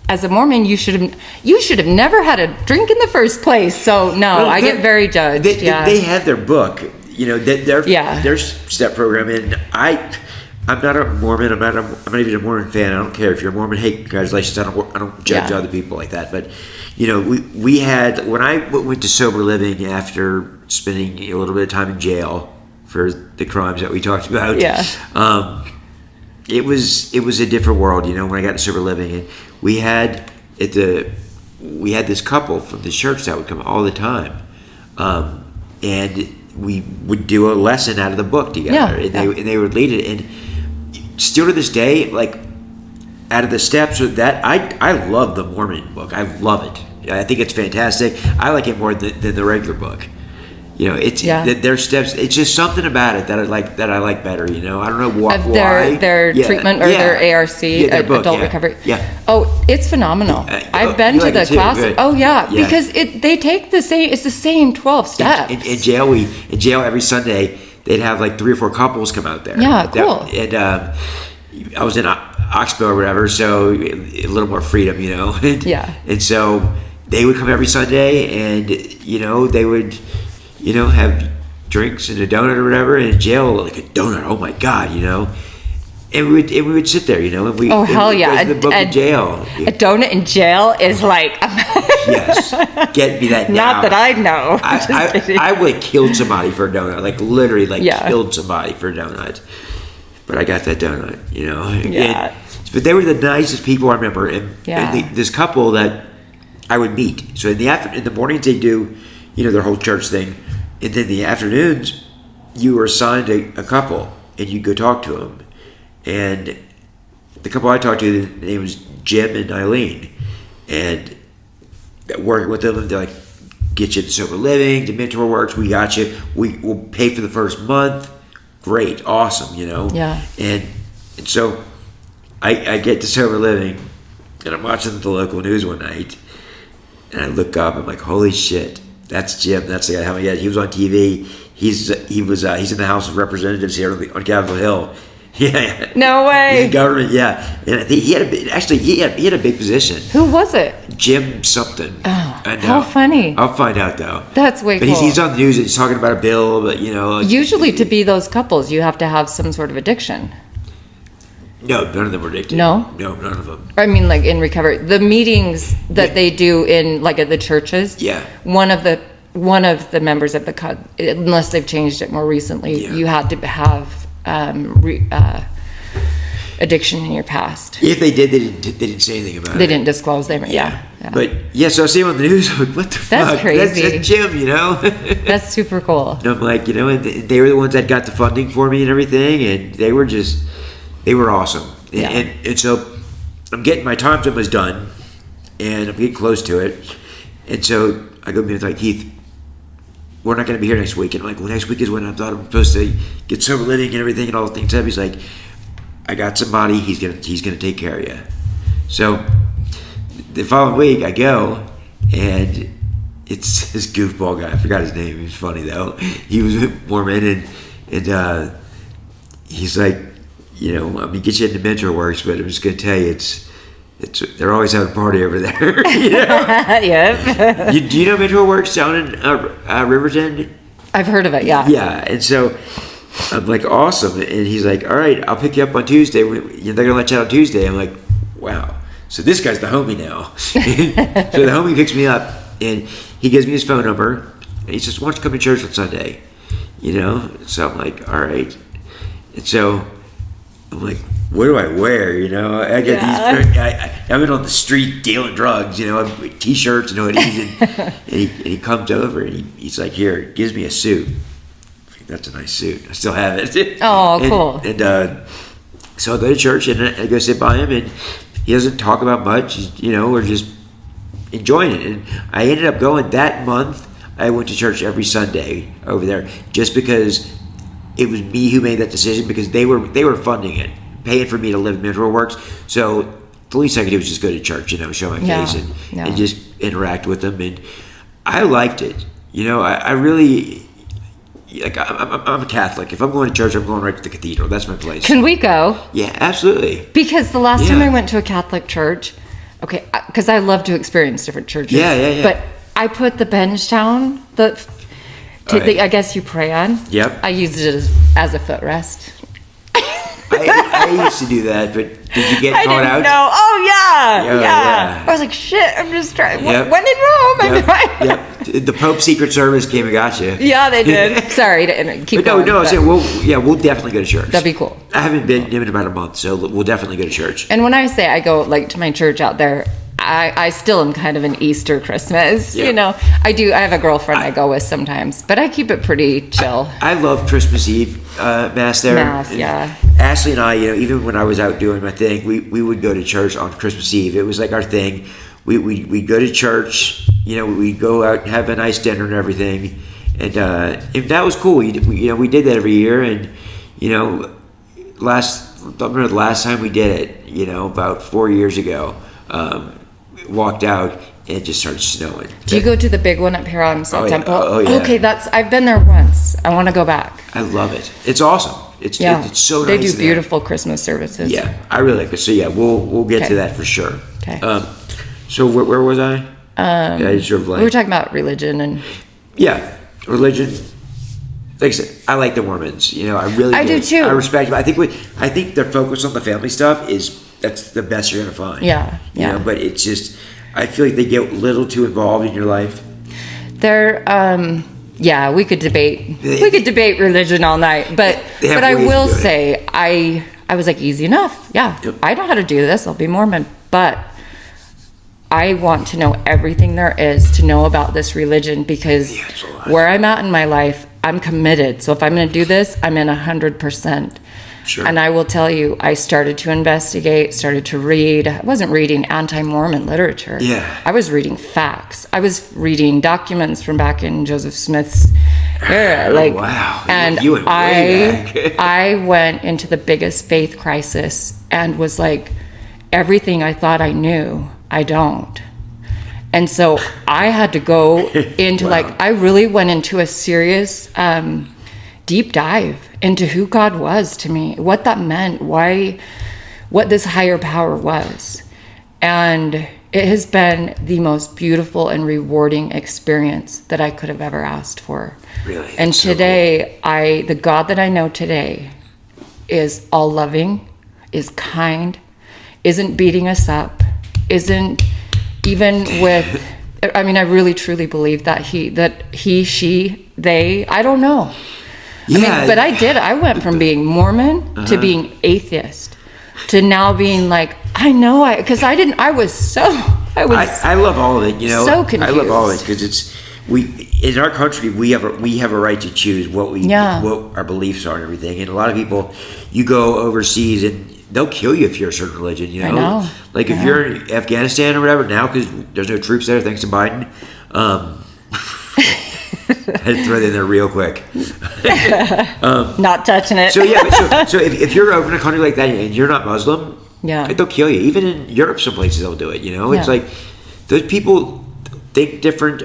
as a Mormon, you should have never had a drink in the first place. So no, Well, I get very judged. They have their book, their step program, and I'm not a Mormon. I'm not even a Mormon fan. I don't care if you're a Mormon. Hey, congratulations. I don't judge other people like that. But we had, when I went to sober living after spending a little bit of time in jail for the crimes that we talked about. Yeah. It was a different world, when I got to sober living, and we had this couple from the church that would come all the time, and we would do a lesson out of the book together, and they would lead it, and still to this day, like out of the steps of that, I love the Mormon book. I love it. I think it's fantastic. I like it more than the regular book. It's their steps. It's just something about it that I like better. I don't know why. Their treatment or their ARC, their book, adult recovery. Yeah. Oh, it's phenomenal. I've been to the class. Good. Oh yeah, because they take the same. It's the same 12 steps. In jail every Sunday they'd have like 3 or 4 couples come out there. Yeah, cool. And I was in Oxbow or whatever, so a little more freedom, And so they would come every Sunday, and they would. Have drinks and a donut or whatever, and in jail, like a donut, oh my God, and we would sit there, and we hell yeah, the book in jail. A donut in jail is like yes, get me that now. Not that I know. I would have killed somebody for a donut, like literally, killed somebody for a donut, but I got that donut, Yeah. But they were the nicest people I remember, and this couple that I would meet. So in the mornings they do, their whole church thing. And then the afternoons, you were assigned a couple, and you go talk to them. And the couple I talked to, the name was Jim and Eileen. And working with them, they're like, get you to sober living, to mentor works, we got you. We'll pay for the first month. Great, awesome, Yeah. And so I get to sober living, and I'm watching the local news one night, and I look up, I'm like, holy shit. That's Jim. That's the guy. He was on TV. He's in the House of Representatives here on Capitol Hill. Yeah. No way. The government. Yeah. And I think he had a big position. Who was it? Jim something. Oh, how funny. I'll find out though. That's way cool. But he's on the news and he's talking about a bill. But usually to be those couples, you have to have some sort of addiction. No, none of them were addicted. No, none of them. I mean, like in recovery, the meetings that they do in like at the churches. Yeah. One of the members of the unless they've changed it more recently, you had to have addiction in your past. If they did, they didn't say anything about it. They didn't disclose them. Yeah. But so I see him on the news. I'm like, what the fuck? That's crazy. That's Jim, That's super cool. And I'm like, and they were the ones that got the funding for me and everything, and they were awesome. Yeah. And so I'm getting my time almost done, and I'm getting close to it. And so I go to him like, Keith, we're not going to be here next week. And I'm like, well, next week is when I thought I'm supposed to get sober living and everything and all the things up. He's like, I got somebody. He's gonna take care of you. So the following week I go, and it's this goofball guy. I forgot his name. He was funny though. He was Mormon, and he's like, get you into mentor works, but I'm just gonna tell you, they're always having a party over there. Yep. Do you know Mentor Works down in Riverton? I've heard of it. Yeah. Yeah, and so I'm like, awesome, and he's like, all right, I'll pick you up on Tuesday. They're gonna let you out on Tuesday. I'm like, wow. So this guy's the homie now. So the homie picks me up, and he gives me his phone number, and he says, why don't you come to church on Sunday? So I'm like, all right. And so I'm like, what do I wear? I got these. I've been on the street dealing drugs. T-shirts and hoodies, and he comes over and he's like, here, gives me a suit. I think that's a nice suit. I still have it. Oh, cool. And so I go to church and I go sit by him, and he doesn't talk about much. He's, we're just enjoying it. And I ended up going that month. I went to church every Sunday over there just because it was me who made that decision, because they were funding it, paying for me to live in Mineral Works. So the least I could do was just go to church, show my face and just interact with them. And I liked it. I really, like, I'm a Catholic. If I'm going to church, I'm going right to the cathedral. That's my place. Can we go? Yeah, absolutely. Because the last time I went to a Catholic church, okay, because I love to experience different churches. Yeah. But I put the bench down, I guess you pray on. Yep. I used it as a footrest. I used to do that, but did you get caught out? No. Oh, yeah. I was like, shit, I'm just trying. Yep. When in Rome, I'm right. Yep. The Pope's Secret Service came and got you. Yeah, they did. Sorry to keep going. No, we'll definitely go to church. That'd be cool. I haven't been in about a month, so we'll definitely go to church. And when I say I go, like, to my church out there, I still am kind of an Easter Christmas, I have a girlfriend I go with sometimes, but I keep it pretty chill. I love Christmas Eve Mass there. Yeah. Ashley and I, even when I was out doing my thing, we would go to church on Christmas Eve. It was like our thing. We'd go to church, we'd go out and have a nice dinner and everything. And that was cool. We did that every year. And, I remember the last time we did it, about 4 years ago, walked out and it just started snowing. Do you go to the big one up here on South Temple? Oh, yeah. Okay, I've been there once. I want to go back. I love it. It's awesome. It's so nice. They do beautiful Christmas services. Yeah, I really like it. So we'll get to that for sure. Okay. So where was I? We were talking about religion and. Yeah, religion. Like I said, I like the Mormons. I really do too. I respect them. I think their focus on the family stuff that's the best you're gonna find. Yeah. But it's just, I feel like they get a little too involved in your life. They're we could debate religion all night, but I will say I was like, easy enough. Yeah, yep. I know how to do this. I'll be Mormon, but I want to know everything there is to know about this religion, because where I'm at in my life, I'm committed. So if I'm going to do this, I'm in 100%. Sure. And I will tell you, I started to investigate, started to read. I wasn't reading anti-Mormon literature. Yeah. I was reading facts. I was reading documents from back in Joseph Smith's era. Wow. And you went way back. I went into the biggest faith crisis and was like, everything I thought I knew, I don't. And so I had to go into I really went into a serious deep dive into who God was to me, what that meant, what this higher power was. And it has been the most beautiful and rewarding experience that I could have ever asked for. Really? And today, the God that I know today is all loving, is kind, isn't beating us up, isn't even with, I really truly believe that he, she, they, I don't know. Yeah. But I went from being Mormon to being atheist to now being like, I love all of it, so confused. I love all of it because in our country we have a right to choose what our beliefs are and everything. And a lot of people, you go overseas and they'll kill you if you're a certain religion, I know. Like if you're in Afghanistan or whatever now, because there's no troops there thanks to Biden. I had to throw that in there real quick. Not touching it. So if you're over in a country like that and you're not Muslim, they'll kill you. Even in Europe, some places they'll do it. It's like those people think different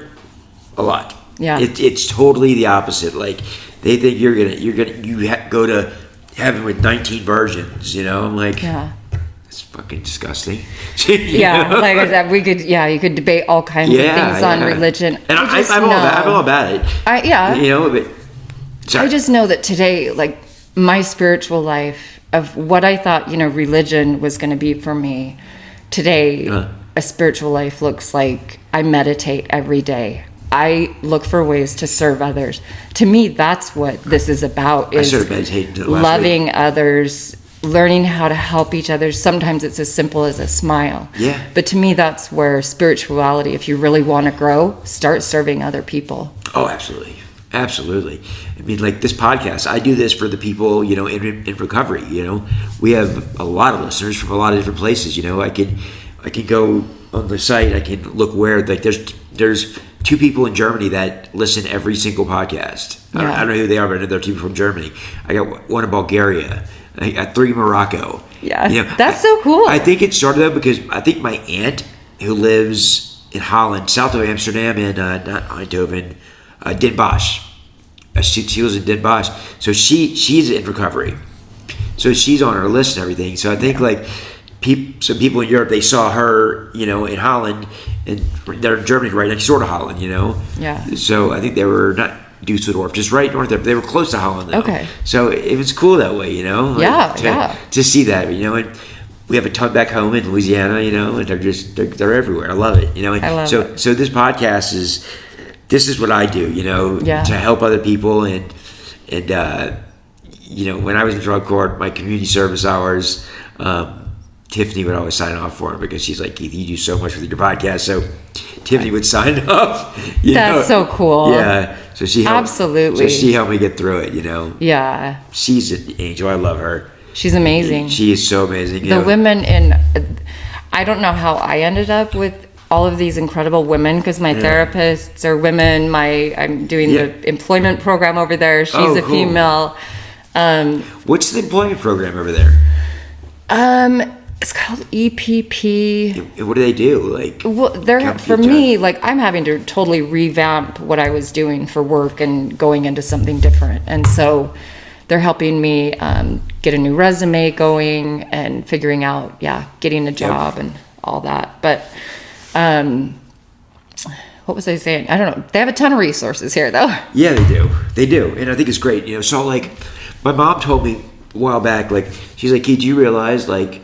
a lot. Yeah, it's totally the opposite. Like they think you go to heaven with 19 virgins. I'm like, it's fucking disgusting. Like I said, you could debate all kinds of things on religion. And I'm all about it. I just know that today, like my spiritual life of what I thought, religion was going to be for me, today, a spiritual life looks like I meditate every day. I look for ways to serve others. To me, that's what this is about, is loving others, learning how to help each other. Sometimes it's as simple as a smile. Yeah. But to me, that's where spirituality, if you really want to grow, start serving other people. Oh, absolutely. Absolutely. I mean, like this podcast, I do this for the people, in recovery. We have a lot of listeners from a lot of different places. I can go on the site. I can look where, like, there's 2 people in Germany that listen every single podcast. Yeah. I don't know who they are, but I know they're 2 people from Germany. I got one in Bulgaria. I got 3 in Morocco. Yeah, that's so cool. I think it started though because I think my aunt who lives in Holland, south of Amsterdam, in not Eindhoven, Den Bosch. She lives in Den Bosch, so she's in recovery. So she's on our list and everything. So I think like some people in Europe, they saw her, in Holland, and they're in Germany right next door to Holland, Yeah. So I think they were not Dusseldorf, just right north of. They were close to Holland though. Okay. So it was cool that way, to see that, and we have a ton back home in Louisiana, and they're everywhere. I love it, I love it. So this podcast this is what I do, to help other people, and when I was in drug court, my community service hours, Tiffany would always sign off for him because she's like, Keith, you do so much with your podcast. So Tiffany would sign off. That's so cool. Yeah. So she helped, absolutely. So she helped me get through it. Yeah. She's an angel. I love her. She's amazing. She is so amazing. The women I don't know how I ended up with all of these incredible women because my therapists are women. I'm doing the employment program over there. She's a cool. female. What's the employment program over there? It's called EPP. What do they do? Like, Well, for me, like, I'm having to totally revamp what I was doing for work and going into something different. And so they're helping me get a new resume going and figuring out, getting a job and all that. But what was I saying? I don't know. They have a ton of resources here, though. Yeah, they do. And I think it's great. So, like, my mom told me a while back, like, she's like, Keith, do you realize, like,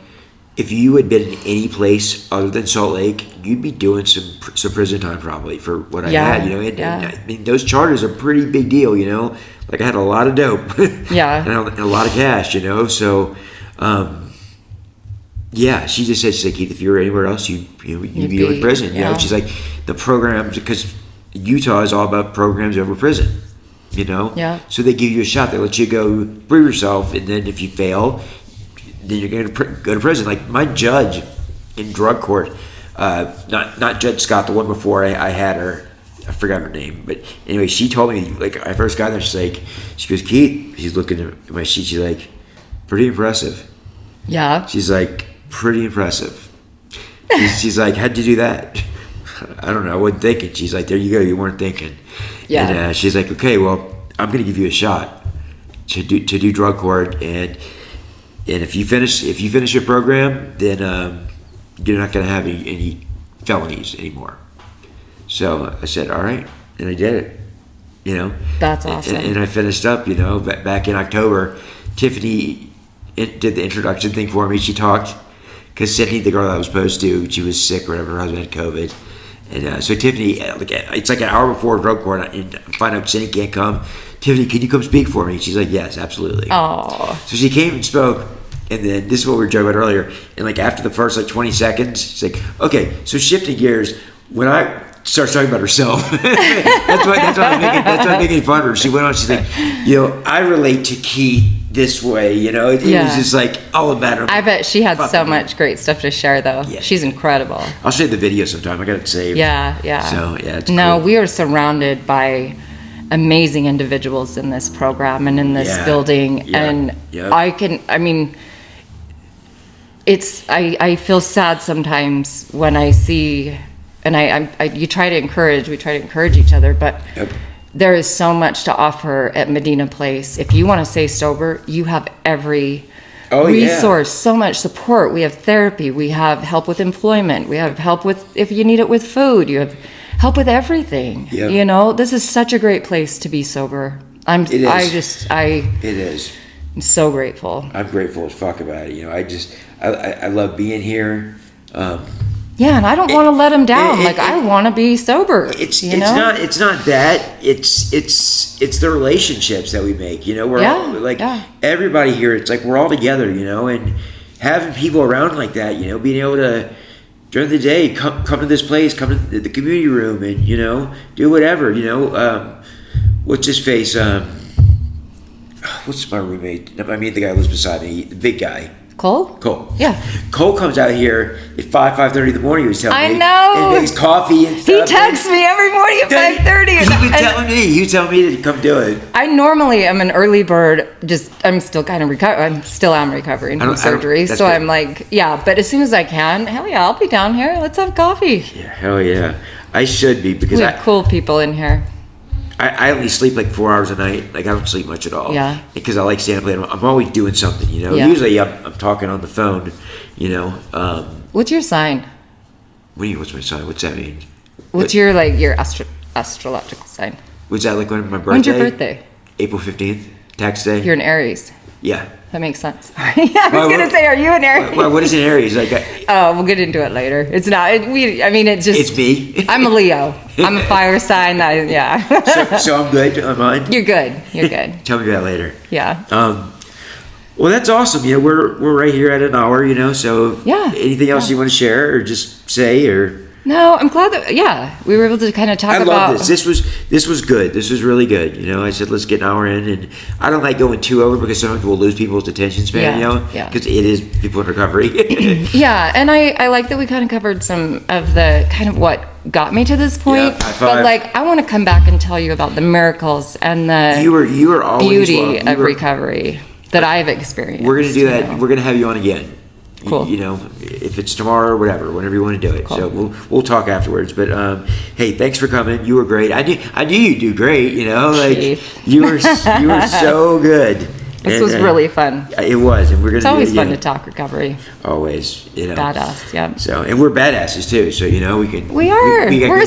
if you had been in any place other than Salt Lake, you'd be doing some prison time probably for what I had, And I mean, those charters are a pretty big deal, Like, I had a lot of dope. Yeah. and a lot of cash, So, she just said, she's like, Keith, if you were anywhere else, you'd be in prison. She's like, the programs, because Utah is all about programs over prison. Yeah. So they give you a shot. They let you go prove yourself, and then if you fail, then you're going to go to prison. Like my judge in drug court, not Judge Scott, the one before I had her. I forgot her name, but anyway, she told me, like, I first got there, she goes, Keith, she's looking at my sheet, she's like, pretty impressive. Yeah. She's like, pretty impressive. She's like, how'd you do that? I don't know, I wasn't thinking. She's like, there you go, you weren't thinking. Yeah. And she's like, okay, well, I'm going to give you a shot to do drug court, and if you finish your program, then you're not going to have any felonies anymore. So I said, all right, and I did it. That's awesome. And I finished up. Back in October, Tiffany did the introduction thing for me. She talked because Sydney, the girl that I was supposed to, she was sick or whatever. Her husband had COVID. And so Tiffany, it's like an hour before drug court, and I find out Sydney can't come. Tiffany, can you come speak for me? She's like, yes, absolutely. Oh. So she came and spoke, and then this is what we were joking about earlier. And like after the first 20 seconds, she's like, okay, so shifting gears, when I starts talking about herself, that's why I'm making fun of her. She went on, she's like, I relate to Keith this way, it was just like all about her. I bet she had so much great stuff to share, though. Yeah. She's incredible. I'll show you the video sometime. I got it saved. Yeah. So it's no, cool. we are surrounded by amazing individuals in this program and in this building, and I feel sad sometimes when I see, and we try to encourage each other, but there is so much to offer at Medina Place. If you want to stay sober, you have every resource, so much support. We have therapy, we have help with employment, we have help with, if you need it, with food, you have help with everything. This is such a great place to be sober. It is. I'm so grateful. I'm grateful as fuck about it. I love being here. And I don't want to let them down. I want to be sober. It's not that. It's the relationships that we make. We're all, everybody here. It's like we're all together. And having people around like that. Being able to during the day come to this place, come to the community room, and do whatever. what's his face? What's my roommate? I mean, the guy who lives beside me, the big guy. Cole? Cole. Yeah. Cole comes out here at 5:30 in the morning. He was telling me. I know. And makes coffee and He stuff. texts me every morning at 5:30. He was telling me to come do it. I normally am an early bird. I'm still kind of recovering from surgery. So good. I'm like, yeah. But as soon as I can, hell yeah, I'll be down here. Let's have coffee. Yeah, hell yeah. I should be because We have cool people in here. I only sleep like 4 hours a night. Like I don't sleep much at all. Yeah. Because I like staying up late. I'm always doing something, you know. Yeah. Usually I'm talking on the phone, you know. What's your sign? What's my sign? What's that mean? What's your astrological sign? Was that like when my birthday? When's your birthday? April 15th, tax day. You're an Aries. Yeah. That makes sense. I was gonna say, are you an Aries? What is an Aries? Like, Oh, we'll get into it later. It's not. It's just. it's me. I'm a Leo. I'm a fire sign. Yeah. So I'm good on mine. You're good. You're good. Tell me about it later. Yeah. Well, that's awesome. You know, we're right here at an hour. You know, so Yeah. Anything else you want to share or just say or? No, I'm glad that we were able to kind of talk about. I love this. This was good. This was really good. You know, I said let's get an hour in, and I don't like going too over because sometimes we'll lose people's attention span. Yeah, You know, yeah. because it is people in recovery. Yeah, and I like that we kind of covered some of the kind of what got me to this point. Yeah, high five. But like, I want to come back and tell you about the miracles and the you were always beauty of recovery that I've experienced. We're gonna do that. You know? We're gonna have you on again. Cool. You know, if it's tomorrow or whatever, whenever you want to do it. Cool. So we'll talk afterwards. But hey, thanks for coming. You were great. I knew you'd do great. You know, like Chief. you were so good. This was really fun. It was, and we're gonna. It's always do it fun to again. talk recovery. Always, you know. Badass, yeah. So, and we're badasses too. So you know, we can. We are. We are.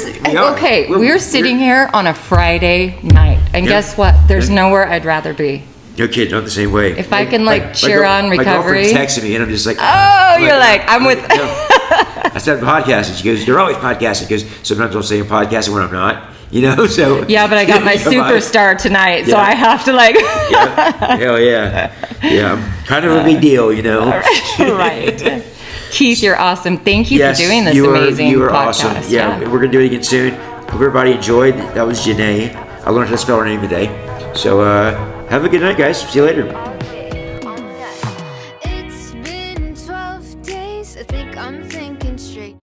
Okay, we're sitting here on a Friday night, and Yeah. guess what? There's nowhere I'd rather be. No kid, not the same way. If I can, cheer on My recovery. girlfriend texted me, and I'm just like, Oh, you're like, I'm with. I started podcasting. She goes, "You're always podcasting." Because sometimes I'll say I'm podcasting when I'm not. You know, so. Yeah, but I got my superstar tonight, so Yeah. I have to like. Yeah. Hell yeah. Yeah, I'm kind of a big deal, you know. Right. Keith, you're awesome. Thank you for doing this amazing you were podcast. awesome. Yeah, we're gonna do it again soon. Hope everybody enjoyed. That was Janea. I learned how to spell her name today. So have a good night, guys. See you later.